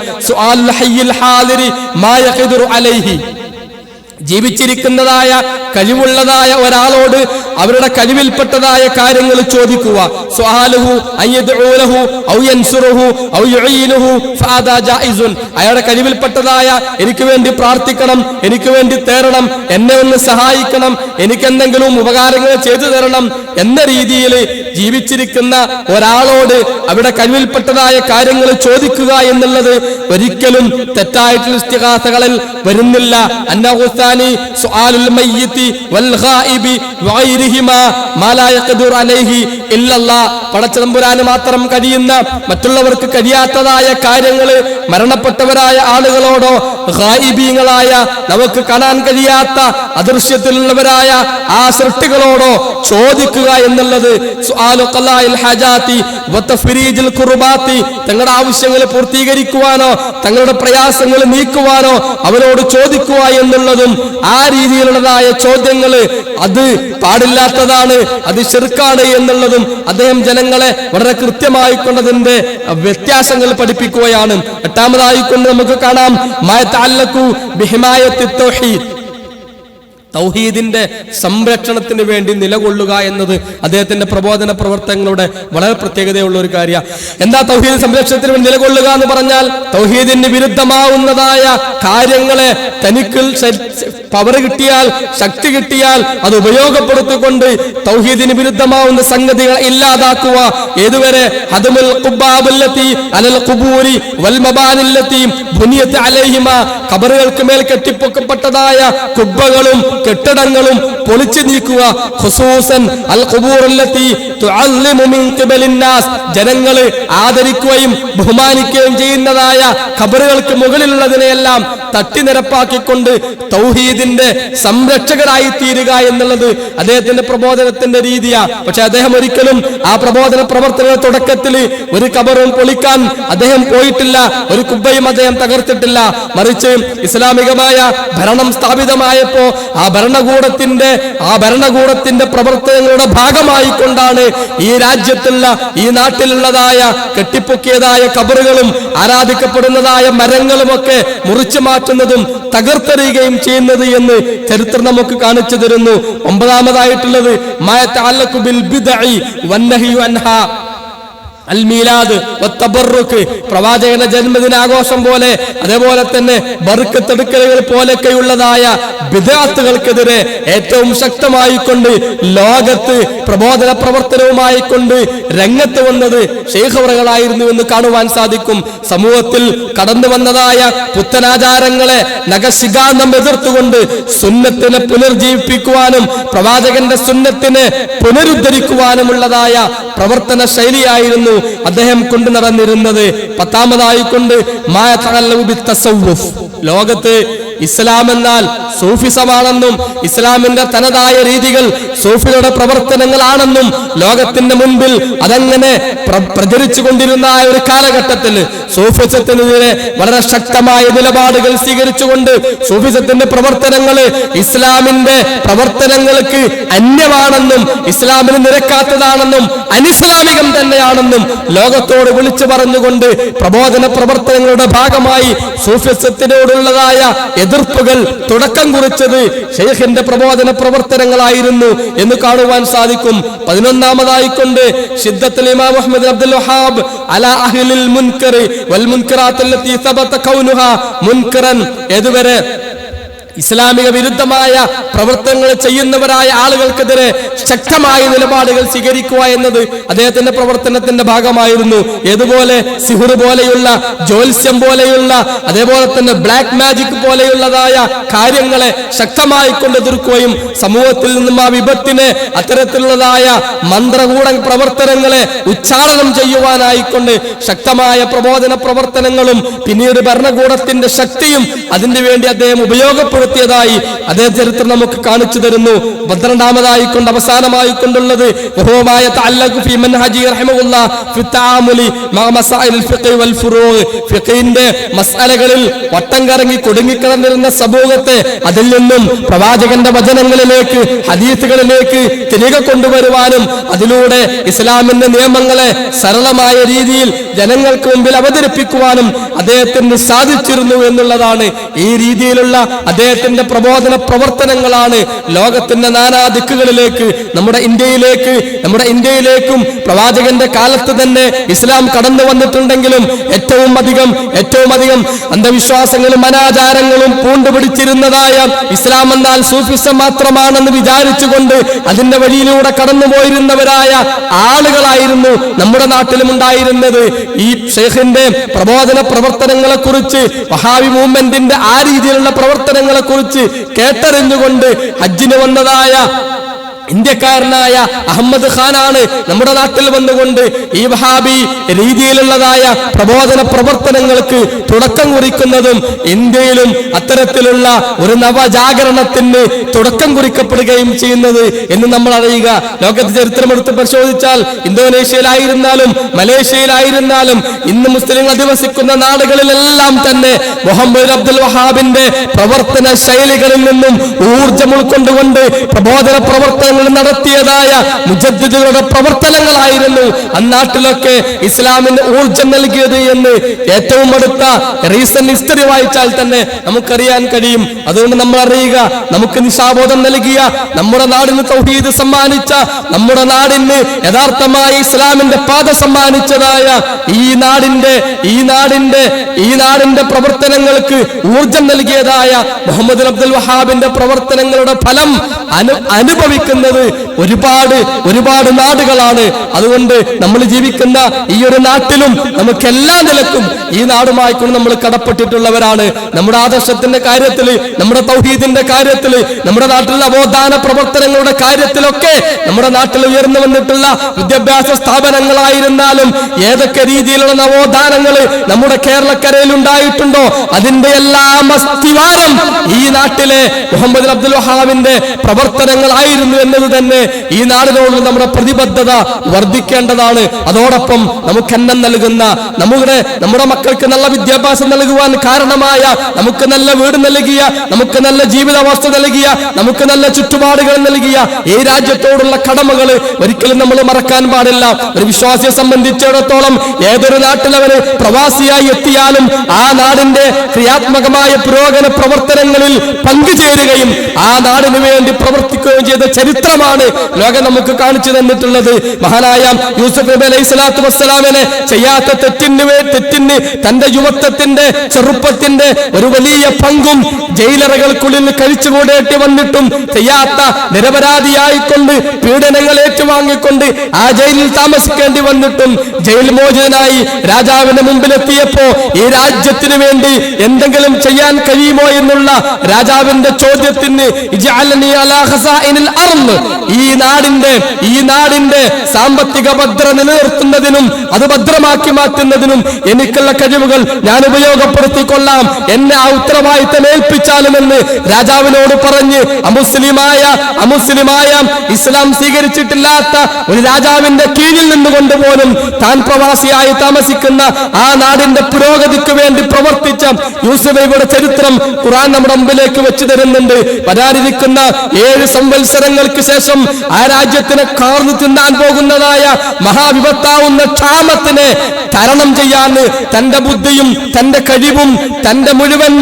ജീവിച്ചിരിക്കുന്നതായ കഴിവുള്ളതായ ഒരാളോട് അവരുടെ കഴിവിൽപ്പെട്ടതായ കാര്യങ്ങൾ ചോദിക്കുക. അയാളുടെ കഴിവിൽപ്പെട്ടതായ എനിക്ക് വേണ്ടി പ്രാർത്ഥിക്കണം, എനിക്ക് വേണ്ടി തേടണം, എന്നെ ഒന്ന് സഹായിക്കണം, എനിക്ക് എന്തെങ്കിലും ഉപകാരങ്ങൾ ചെയ്തു തരണം എന്ന രീതിയിൽ ജീവിച്ചിരിക്കുന്ന ഒരാളോട് അവിടെ കഴിവിൽപ്പെട്ടതായ കാര്യങ്ങൾ ചോദിക്കുക എന്നുള്ളത് ഒരിക്കലും തെറ്റായിട്ടുള്ള ഇസ്തിഗാസകളിൽ വരുന്നില്ല. പടച്ചതമ്പുരാന് മാത്രം കഴിയുന്ന, മറ്റുള്ളവർക്ക് കഴിയാത്തതായ കാര്യങ്ങള് മരണപ്പെട്ടവരായ ആളുകളോടോ ഗായിബീങ്ങളായ നമുക്ക് കാണാൻ കഴിയാത്ത അദൃശ്യത്തിലുള്ളവരായ ആ സൃഷ്ടികളോടോ ചോദിക്കുക എന്നുള്ളത് തങ്ങളുടെ ആവശ്യങ്ങൾ പൂർത്തീകരിക്കുവാനോ തങ്ങളുടെ പ്രയാസങ്ങൾ നീക്കുവാനോ അവരോട് ചോദിക്കുക എന്നുള്ളതും ആ രീതിയിലുള്ളതായ ചോദ്യങ്ങള് അത് പാടില്ലാത്തതാണ്, അത് ശിർക്കാണ് എന്നുള്ളതും അദ്ദേഹം ജനങ്ങളെ വളരെ കൃത്യമായി കൊണ്ടതിന്റെ വ്യത്യാസങ്ങൾ പഠിപ്പിക്കുകയാണ്. എട്ടാമതായിക്കൊണ്ട് നമുക്ക് കാണാം തൗഹീദിന്റെ സംരക്ഷണത്തിന് വേണ്ടി നിലകൊള്ളുക എന്നത് അദ്ദേഹത്തിന്റെ പ്രബോധന പ്രവർത്തനങ്ങളുടെ വളരെ പ്രത്യേകതയുള്ള ഒരു കാര്യമാണ്. എന്താ തൗഹീദ് സംരക്ഷണത്തിന് വേണ്ടി നിലകൊള്ളുക എന്ന് പറഞ്ഞാൽ? തൗഹീദിന് വിരുദ്ധമാവുന്നതായ കാര്യങ്ങളെ തനിക്ക് പവർ കിട്ടിയാൽ, ശക്തി കിട്ടിയാൽ അത് ഉപയോഗപ്പെടുത്തിക്കൊണ്ട് തൗഹീദിന് വിരുദ്ധമാവുന്ന സംഗതികൾ ഇല്ലാതാക്കുക. ഏതുവരെ? ഹദമുൽ ഖുബാബുല്ലതി അലൽ ഖുബൂരി വൽ മബാനില്ലതി ബുനിയത് അലൈഹിമാ, ഖബറുകൾക്ക് മേൽ കെട്ടിപ്പൊക്കപ്പെട്ടതായ കുബ്ബകളും കെട്ടിടങ്ങളും പൊളിച്ചു നീക്കുക. ഖുസൂസൻ അൽ ഖുബൂറുല്ലതി തുഅല്ലിമു മിൻ ഖിബലിൻ നാസ്, ജനങ്ങളെ ആദരിക്കുകയും ബഹുമാനിക്കുകയും ചെയ്യുന്നതായ ഖബറുകൾക്ക് മുകളിലുള്ളതിനെയെല്ലാം തട്ടിനിരപ്പാക്കിക്കൊണ്ട് തൗഹീദിന്റെ സംരക്ഷകരായി തീരുക എന്നുള്ളത് അദ്ദേഹത്തിന്റെ പ്രബോധനത്തിന്റെ രീതിയാണ്. പക്ഷെ അദ്ദേഹം ഒരിക്കലും ആ പ്രബോധന പ്രവർത്തന തുടക്കത്തിൽ ഒരു ഖബറും പൊളിക്കാൻ അദ്ദേഹം പോയിട്ടില്ല, ഒരു കുബ്ബയും അദ്ദേഹം തകർത്തിട്ടില്ല. മറിച്ച് ഇസ്ലാമികമായ ഭരണം സ്ഥാപിതമായപ്പോ ആ ഭരണകൂടത്തിന്റെ പ്രവർത്തനങ്ങളുടെ ഭാഗമായി കൊണ്ടാണ് ഈ രാജ്യത്തുള്ള, ഈ നാട്ടിലുള്ളതായ കെട്ടിപ്പൊക്കിയതായ ഖബറുകളും ആരാധിക്കപ്പെടുന്നതായ മരങ്ങളുമൊക്കെ മുറിച്ചു മാറ്റുന്നതും തകർത്തെറിയുകയും ചെയ്യുന്നത് എന്ന് ചരിത്രം നമുക്ക് കാണിച്ചു തരുന്നു. ഒമ്പതാമതായിട്ടുള്ളത് മാ തഅല്ലഖു ബിൽ ബിദ്അഇ വന്നഹി അൻഹാ അൽ മീലാദ് വത്തബറുക്ക്, പ്രവാചകന്റെ ജന്മദിനാഘോഷം പോലെ അതേപോലെ തന്നെ ബർക്കത്തെടുക്കലുകൾ പോലൊക്കെയുള്ളതായ ബിദ്അത്തുകൾക്കെതിരെ ഏറ്റവും ശക്തമായി കൊണ്ട് ലോകത്ത് പ്രബോധന പ്രവർത്തനവുമായി കൊണ്ട് രംഗത്ത് വന്നത് ശൈഖ് അവറുകളായിരുന്നു എന്ന് കാണുവാൻ സാധിക്കും. സമൂഹത്തിൽ കടന്നു വന്നതായ പുത്തനാചാരങ്ങളെ നഖശിഖാന്തം എതിർത്തുകൊണ്ട് സുന്നത്തിനെ പുനർജീവിപ്പിക്കുവാനും പ്രവാചകന്റെ സുന്നത്തിനെ പുനരുദ്ധരിക്കുവാനുമുള്ളതായ പ്രവർത്തന ശൈലിയായിരുന്നു അദ്ദേഹം കൊണ്ടു നടന്നിരുന്നത്. പത്താമതായി കൊണ്ട് ലോകത്ത് ഇസ്ലാം എന്നാൽ സൂഫിസമാണെന്നും ഇസ്ലാമിന്റെ തനതായ രീതികൾ സൂഫികളുടെ പ്രവർത്തനങ്ങളാണെന്നും ലോകത്തിന്റെ മുൻപിൽ അതങ്ങനെ പ്രചരിച്ചു കൊണ്ടിരുന്ന ഒരു കാലഘട്ടത്തിൽ സൂഫിസത്തിനെതിരെ വളരെ ശക്തമായ നിലപാടുകൾ സ്വീകരിച്ചുകൊണ്ട് സൂഫിസത്തിന്റെ പ്രവർത്തനങ്ങള് ഇസ്ലാമിന്റെ പ്രവർത്തനങ്ങൾക്ക് അന്യമാണെന്നും ഇസ്ലാമിന് നിരക്കാത്തതാണെന്നും അനിസ്ലാമികം തന്നെയാണെന്നും ലോകത്തോട് വിളിച്ചു പറഞ്ഞുകൊണ്ട് പ്രബോധന പ്രവർത്തനങ്ങളുടെ ഭാഗമായി സൂഫിസത്തിനോടുള്ളതായ എതിർപ്പുകൾ തുടക്കം കുറിച്ചത് ഷെയ്ഖിന്റെ പ്രബോധന പ്രവർത്തനങ്ങളായിരുന്നു എന്ന് കാണുവാൻ സാധിക്കും. 11ാമതായിക്കൊണ്ട് ശിദ്ദത്തുൽ ഇമാം അഹ്മദ് അബ്ദുൽ വഹാബ് അലാ അഹ്ലിൽ മുൻകർ വൽ മുൻകറാത്ത് അല്ലതി സബത കൗനുഹാ മുൻകറൻ, ഏതുവരെ ഇസ്ലാമിക വിരുദ്ധമായ പ്രവർത്തനങ്ങൾ ചെയ്യുന്നവരായ ആളുകൾക്കെതിരെ ശക്തമായ നിലപാടുകൾ സ്വീകരിക്കുക എന്നത് അദ്ദേഹത്തിന്റെ പ്രവർത്തനത്തിന്റെ ഭാഗമായിരുന്നു. ഏതുപോലെ സിഹുർ പോലെയുള്ള, ജ്യോത്സ്യം പോലെയുള്ള, അതേപോലെ തന്നെ ബ്ലാക്ക് മാജിക് പോലെയുള്ളതായ കാര്യങ്ങളെ ശക്തമായി കൊണ്ട് എതിർക്കുകയും സമൂഹത്തിൽ നിന്നും ആ വിപത്തിനെ, അത്തരത്തിലുള്ളതായ മന്ത്രകൂട പ്രവർത്തനങ്ങളെ ഉച്ചാടനം ചെയ്യുവാനായിക്കൊണ്ട് ശക്തമായ പ്രബോധന പ്രവർത്തനങ്ങളും പിന്നീട് ഭരണകൂടത്തിന്റെ ശക്തിയും അതിനു വേണ്ടി അദ്ദേഹം ഉപയോഗപ്പെടുത്തിയതായി അതേ ചരിത്രം നമുക്ക് കാണിച്ചു തരുന്നു. 12ാമതായി കൊണ്ട് അവസാനമായി കൊണ്ടുള്ളത് മസ്അലകളിൽ വട്ടം കറങ്ങി കുടുങ്ങിക്കിടന്നിരുന്ന സമൂഹത്തെ അതിൽ നിന്നും പ്രവാചകന്റെ വചനങ്ങളിലേക്ക്, ഹദീസുകളിലേക്ക് തിരികെ കൊണ്ടുവരുവാനും അതിലൂടെ ഇസ്ലാമിന്റെ നിയമങ്ങളെ സരളമായ രീതിയിൽ ജനങ്ങൾക്ക് മുമ്പിൽ അവതരിപ്പിക്കുവാനും അദ്ദേഹത്തിന് സാധിച്ചിരുന്നു എന്നുള്ളതാണ്. ഈ രീതിയിലുള്ള അദ്ദേഹത്തിന്റെ പ്രബോധന പ്രവർത്തനങ്ങളാണ് ലോകത്തിന്റെ നാനാ ദിക്കുകളിലേക്ക്, നമ്മുടെ ഇന്ത്യയിലേക്കും പ്രവാചകന്റെ കാലത്ത് തന്നെ ഇസ്ലാം കടന്നു വന്നിട്ടുണ്ടെങ്കിലും ഏറ്റവും അധികം അന്ധവിശ്വാസങ്ങളും അനാചാരങ്ങളും പൂണ്ടുപിടിച്ചിരുന്നതായ ഇസ്ലാം എന്നാൽ സൂഫിസം മാത്രമാണെന്ന് വിചാരിച്ചുകൊണ്ട് അതിന്റെ വഴിയിലൂടെ കടന്നുപോയിരുന്നവരായ ആളുകളായിരുന്നു നമ്മുടെ നാട്ടിലും ഉണ്ടായിരുന്നത്. ഈ ഷെയ്ഖിന്റെ പ്രബോധന പ്രവർത്തനങ്ങളെ കുറിച്ച്, വഹാബി മൂവ്മെന്റിന്റെ ആ രീതിയിലുള്ള പ്രവർത്തനങ്ങളെ കുറിച്ച് കേട്ടറിഞ്ഞുകൊണ്ട് ഹജ്ജിന് വന്നതായ ഇന്ത്യക്കാരനായ അഹമ്മദ് ഖാനാണ് നമ്മുടെ നാട്ടിൽ വന്നുകൊണ്ട് ഈ വഹാബി രീതിയിലുള്ളതായ പ്രബോധന പ്രവർത്തനങ്ങൾക്ക് തുടക്കം കുറിക്കുന്നതും ഇന്ത്യയിലും അത്തരത്തിലുള്ള ഒരു നവജാഗരണത്തിന് തുടക്കം കുറിക്കപ്പെടുകയും ചെയ്യുന്നത് എന്ന് നമ്മൾ അറിയുക. ലോകത്തെ ചരിത്രമെടുത്ത് പരിശോധിച്ചാൽ ഇന്തോനേഷ്യയിലായിരുന്നാലും മലേഷ്യയിലായിരുന്നാലും ഇന്ന് മുസ്ലിങ്ങൾ അധിവസിക്കുന്ന നാടുകളിലെല്ലാം തന്നെ മുഹമ്മദ് അബ്ദുൽ വഹാബിന്റെ പ്രവർത്തന ശൈലികളിൽ നിന്നും ഊർജം ഉൾക്കൊണ്ടുകൊണ്ട് പ്രബോധന പ്രവർത്തനങ്ങൾ നടത്തിയതായ മുജദ്ദിദുകളുടെ പ്രവർത്തനങ്ങളായിരുന്നു അന്നാട്ടിലൊക്കെ ഇസ്ലാമിന് ഊർജം നൽകിയത് എന്ന് ഏറ്റവും അടുത്ത റീസെന്റ് ഹിസ്റ്ററി വായിച്ചാൽ തന്നെ നമുക്കറിയാൻ കഴിയും. അതുകൊണ്ട് നമ്മൾ അറിയുക, നമുക്ക് നിശാബോധം നൽകിയ, നമ്മുടെ നാടിന് തൗഹീദ് സമ്മാനിച്ച, നമ്മുടെ നാടിന് യഥാർത്ഥമായ ഇസ്ലാമിന്റെ പാത സമ്മാനിച്ചതായ ഈ നാടിന്റെ പ്രവർത്തനങ്ങൾക്ക് ഊർജം നൽകിയതായ മുഹമ്മദ് അബ്ദുൽ വഹാബിന്റെ പ്രവർത്തനങ്ങളുടെ ഫലം അനുഭവിക്കുന്ന ഒരുപാട് നാടുകളാണ്. അതുകൊണ്ട് നമ്മൾ ജീവിക്കുന്ന ഈ ഒരു നാട്ടിലും നമുക്ക് എല്ലാ നിലക്കും ഈ നാടുമായിക്കൊണ്ട് നമ്മൾ കടപ്പെട്ടിട്ടുള്ളവരാണ്. നമ്മുടെ ആദർശത്തിന്റെ കാര്യത്തിൽ, നമ്മുടെ തൗഹീദിന്റെ കാര്യത്തിൽ, നമ്മുടെ നാട്ടിലെ അവോധാന പ്രവർത്തനങ്ങളുടെ കാര്യത്തിലൊക്കെ നമ്മുടെ നാട്ടിൽ ഉയർന്നു വന്നിട്ടുള്ള വിദ്യാഭ്യാസ സ്ഥാപനങ്ങളായിരുന്നാലും ഏതൊക്കെ രീതിയിലുള്ള നവോത്ഥാനങ്ങൾ നമ്മുടെ കേരളക്കരയിൽ ഉണ്ടായിട്ടുണ്ടോ അതിന്റെ എല്ലാം അസ്ഥിവാരം ഈ നാട്ടിലെ മുഹമ്മദ് അബ്ദുൽ വഹാബിന്റെ പ്രവർത്തനങ്ങളായിരുന്നു എന്നത് തന്നെ ഈ നാടിനോട് നമ്മുടെ പ്രതിബദ്ധത വർദ്ധിക്കേണ്ടതാണ്. അതോടൊപ്പം നമുക്ക് എണ്ണം നൽകുന്ന, നമ്മുടെ മക്കൾക്ക് നല്ല വിദ്യാഭ്യാസം നൽകുവാൻ കാരണമായ, നമുക്ക് നല്ല വീട് നൽകിയ, നമുക്ക് നല്ല ജീവിതാവസ്ഥ നൽകിയ, നമുക്ക് നല്ല ചുറ്റുപാടുകൾ നൽകിയ ഈ രാജ്യത്തോടുള്ള കടമകൾ ഒരിക്കലും നമ്മൾ മറക്കാൻ പാടില്ല. ഒരു വിശ്വാസിയെ സംബന്ധിച്ചിടത്തോളം ഏതൊരു നാട്ടിലവര് പ്രവാസിയായി എത്തിയാലും ആ നാടിന്റെ ക്രിയാത്മകമായ പുരോഗമന പ്രവർത്തനങ്ങളിൽ പങ്കുചേരുകയും ആ നാടിനു വേണ്ടി പ്രവർത്തിക്കുകയും ചെയ്ത ചരിത്രമാണ് ലോകം നമുക്ക് കാണിച്ചു തന്നിട്ടുള്ളത്. മഹാനായ യൂസുഫ് നബി അലൈഹി സ്വലാത്തു വസ്സലാമിനെ ചെയ്യാത്ത തെറ്റിന് തന്റെ യുവത്വത്തിന്റെ ചെറുപ്പത്തിന്റെ ഒരു വലിയ പങ്കും ജയിലറകൾക്കുള്ളിൽ കഴിച്ചുകൂടേണ്ടി വന്നിട്ടും ചെയ്യാത്ത നിരപരാധിയായിക്കൊണ്ട് പീഡനങ്ങൾ ഏറ്റുവാങ്ങിക്കൊണ്ട് ആ ജയിലിൽ താമസിക്കേണ്ടി വന്നിട്ടും ജയിൽ മോചിതനായി രാജാവിന്റെ മുമ്പിലെത്തിയപ്പോ ഈ രാജ്യത്തിന് വേണ്ടി എന്തെങ്കിലും ചെയ്യാൻ കഴിയുമോ എന്നുള്ള രാജാവിന്റെ ചോദ്യത്തിന് ഈ നാടിന്റെ സാമ്പത്തിക ഭദ്രത നിലനിർത്തുന്നതിനും അത് ഭദ്രമാക്കി മാറ്റുന്നതിനും എനിക്കുള്ള കഴിവുകൾ ഞാൻ ഉപയോഗപ്പെടുത്തിക്കൊള്ളാം, എന്നെ ആ ഉത്തരവാദിത്തം ഏൽപ്പിച്ചാലുമെന്ന് രാജാവിനോട് പറഞ്ഞ് അമുസ്ലിമായ ഇസ്ലാം സ്വീകരിച്ചിട്ടില്ലാത്ത ഒരു രാജാവിന്റെ കീഴിൽ നിന്നുകൊണ്ട് പോലും താൻ പ്രവാസിയായി താമസിക്കുന്ന ആ നാടിന്റെ പുരോഗതിക്ക് വേണ്ടി പ്രവർത്തിച്ച യൂസുഫ് നബിയുടെ ചരിത്രം ഖുർആൻ നമ്മുടെ മുമ്പിലേക്ക് വെച്ചു തരുന്നുണ്ട്. വരാനിരിക്കുന്ന 7 സംവത്സരങ്ങൾക്ക് ശേഷം ആ രാജ്യത്തിനെ കാർന്നു തിന്നാൻ പോകുന്നതായ മഹാവിപത്താവുന്ന ക്ഷാമത്തിനെ തരണം ചെയ്യാൻ തന്റെ ബുദ്ധിയും തന്റെ കഴിവും തന്റെ മുഴുവൻ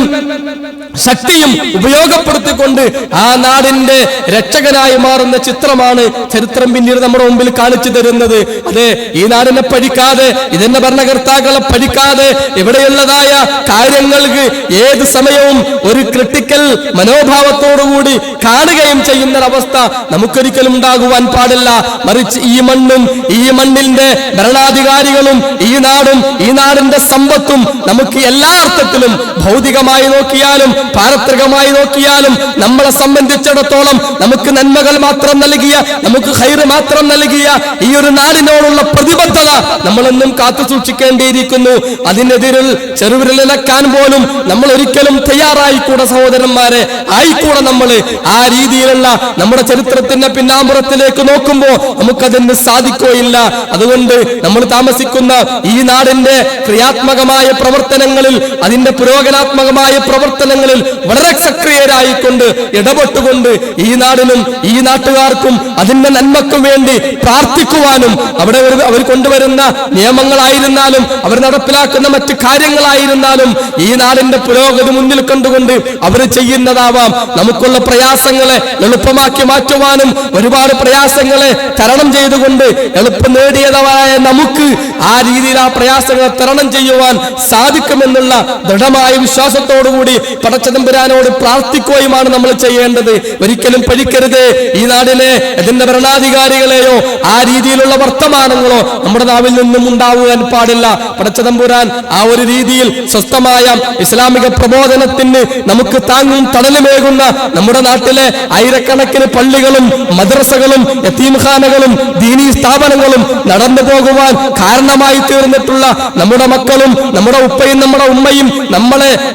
ശക്തിയും ഉപയോഗപ്പെടുത്തിക്കൊണ്ട് ആ നാടിന്റെ രക്ഷകനായി മാറുന്ന ചിത്രമാണ് ചരിത്രം പിന്നീട് നമ്മുടെ മുമ്പിൽ കാണിച്ചു തരുന്നത്. അതെ, ഈ നാടിനെ പഠിക്കാതെ, ഇതിന്റെ ഭരണകർത്താക്കളെ പഠിക്കാതെ ഇവിടെയുള്ളതായ കാര്യങ്ങൾക്ക് ഏത് സമയവും ഒരു ക്രിട്ടിക്കൽ മനോഭാവത്തോടുകൂടി കാണുകയും ചെയ്യുന്ന അവസ്ഥ നമുക്കൊരിക്കലും ഉണ്ടാകുവാൻ പാടില്ല. മറിച്ച് ഈ മണ്ണും ഈ മണ്ണിന്റെ ഭരണാധികാരികളും ഈ നാടും ഈ നാടിന്റെ സമ്പത്തും നമുക്ക് എല്ലാ അർത്ഥത്തിലും ഭൗതികമായി നോക്കിയാലും പാരത്രികമായി നോക്കിയാലും നമ്മളെ സംബന്ധിച്ചിടത്തോളം നമുക്ക് നന്മകൾ മാത്രം നൽകിയ, നമുക്ക് ഖൈറ് മാത്രം നൽകിയ ഈ ഒരു നാടിനോടുള്ള പ്രതിബദ്ധത നമ്മളെന്നും കാത്തു സൂക്ഷിക്കേണ്ടിയിരിക്കുന്നു. അതിനെതിരിൽ ചെറുവിരലിളക്കാൻ പോലും നമ്മൾ ഒരിക്കലും തയ്യാറായിക്കൂടെ സഹോദരന്മാരെ, ആയിക്കൂടെ. നമ്മൾ ആ രീതിയിലുള്ള നമ്മുടെ ചരിത്രത്തിന്റെ പിന്നാമ്പുറത്തിലേക്ക് നോക്കുമ്പോൾ നമുക്കതിന് സാധിക്കുകയില്ല. അതുകൊണ്ട് നമ്മൾ താമസിക്കുന്ന ഈ നാടിന്റെ ക്രിയാത്മകമായ പ്രവർത്തനങ്ങളിൽ, അതിന്റെ പുരോഗനാത്മകമായ പ്രവർത്തനങ്ങളിൽ വളരെ സക്രിയരായിക്കൊണ്ട് ഇടപെട്ടുകൊണ്ട് ഈ നാടിനും ഈ നാട്ടുകാർക്കും അതിന്റെ നന്മക്കും വേണ്ടി പ്രാർത്ഥിക്കുവാനും, അവിടെ അവർ കൊണ്ടുവരുന്ന നിയമങ്ങളായിരുന്നാലും അവർ നടപ്പിലാക്കുന്ന മറ്റു കാര്യങ്ങളായിരുന്നാലും ഈ നാടിന്റെ പുരോഗതി മുന്നിൽ കണ്ടുകൊണ്ട് അവർ ചെയ്യുന്നതാവാം. നമുക്കുള്ള പ്രയാസങ്ങളെ എളുപ്പമാക്കി മാറ്റുവാനും ഒരുപാട് പ്രയാസങ്ങളെ തരണം ചെയ്തുകൊണ്ട് എളുപ്പം നേടിയതായ നമുക്ക് ആ രീതിയിൽ ആ പ്രയാസങ്ങളെ തരണം ചെയ്യുവാൻ സാധിക്കുമെന്നുള്ള ദൃഢമായ വിശ്വാസത്തോടുകൂടി പടച്ചതമ്പുരാനോട് പ്രാർത്ഥിക്കുകയുമാണ് നമ്മൾ ചെയ്യേണ്ടത്. ഒരിക്കലും പഠിക്കരുത് ഈ നാടിനെ, ഇതിന്റെ ഭരണാധികാരികളെയോ ആ രീതിയിലുള്ള വർത്തമാനങ്ങളോ നമ്മുടെ നാവിൽ നിന്നും ഉണ്ടാവുവാൻ പാടില്ല. പടച്ചതമ്പുരാൻ ആ ഒരു രീതിയിൽ സ്വസ്ഥമായ ഇസ്ലാമിക പ്രബോധനത്തിന് നമുക്ക് താങ്ങും തണലുമേകുന്ന നമ്മുടെ നാട്ടിലെ ആയിരക്കണക്കിന് പള്ളികളും മദ്രസകളും യതീംഖാനകളും ദീനീ സ്ഥാപനങ്ങളും നടന്നു പോകുവാൻ കാരണമായി തീർന്നിട്ടുള്ള നമ്മുടെ മക്കളും നമ്മുടെ ഉപ്പയും നമ്മുടെ ഉമ്മയും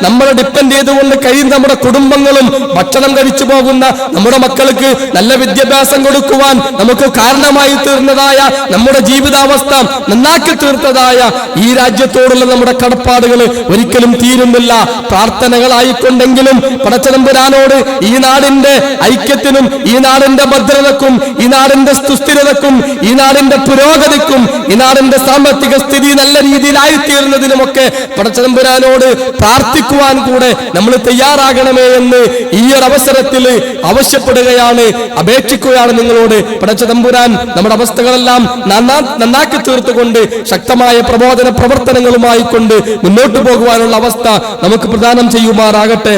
നമ്മളെ ഡിപ്പെൻഡ് ചെയ്തുകൊണ്ട് കഴിയുന്ന നമ്മുടെ കുടുംബങ്ങളും ഭക്ഷണം കഴിച്ചു പോകുന്ന നമ്മുടെ മക്കൾക്ക് നല്ല വിദ്യാഭ്യാസം കൊടുക്കുവാൻ നമുക്ക് കാരണമായി തീർന്നതായ നമ്മുടെ ജീവിതാവസ്ഥ നന്നാക്കി തീർത്തതായ ഈ രാജ്യത്തോടുള്ള നമ്മുടെ കടപ്പാടുകൾ ഒരിക്കലും തീരുന്നില്ല. പ്രാർത്ഥനകളായിക്കൊണ്ടെങ്കിലും പടച്ചതമ്പുരാനോട് ഈ നാടിന്റെ ഐക്യത്തിനും ഈ നാടിന്റെ ഭദ്രതക്കും ഈ നാടിന്റെ സുസ്ഥിരതക്കും ഈ നാടിന്റെ പുരോഗതിക്കും ഈ നാടിന്റെ സാമ്പത്തിക സ്ഥിതി നല്ല രീതിയിലായിത്തീർന്നതിനുമൊക്കെ പടച്ചതമ്പുരാനോട് പ്രാർത്ഥിക്കുവാൻ കൂടെ നമ്മൾ തയ്യാറാകണമേ എന്ന് ഈ ഒരു അവസരത്തിൽ ആവശ്യപ്പെടുകയാണ്, അപേക്ഷിക്കുകയാണ് നിങ്ങളോട്. പടച്ചതമ്പുരാൻ നമ്മുടെ അവസ്ഥകളെല്ലാം നന്നാക്കി തീർത്തുകൊണ്ട് ശക്തമായ പ്രബോധന പ്രവർത്തനങ്ങളുമായി കൊണ്ട് മുന്നോട്ട് പോകുവാനുള്ള അവസ്ഥ നമുക്ക് പ്രദാനം ചെയ്യുമാറാകട്ടെ.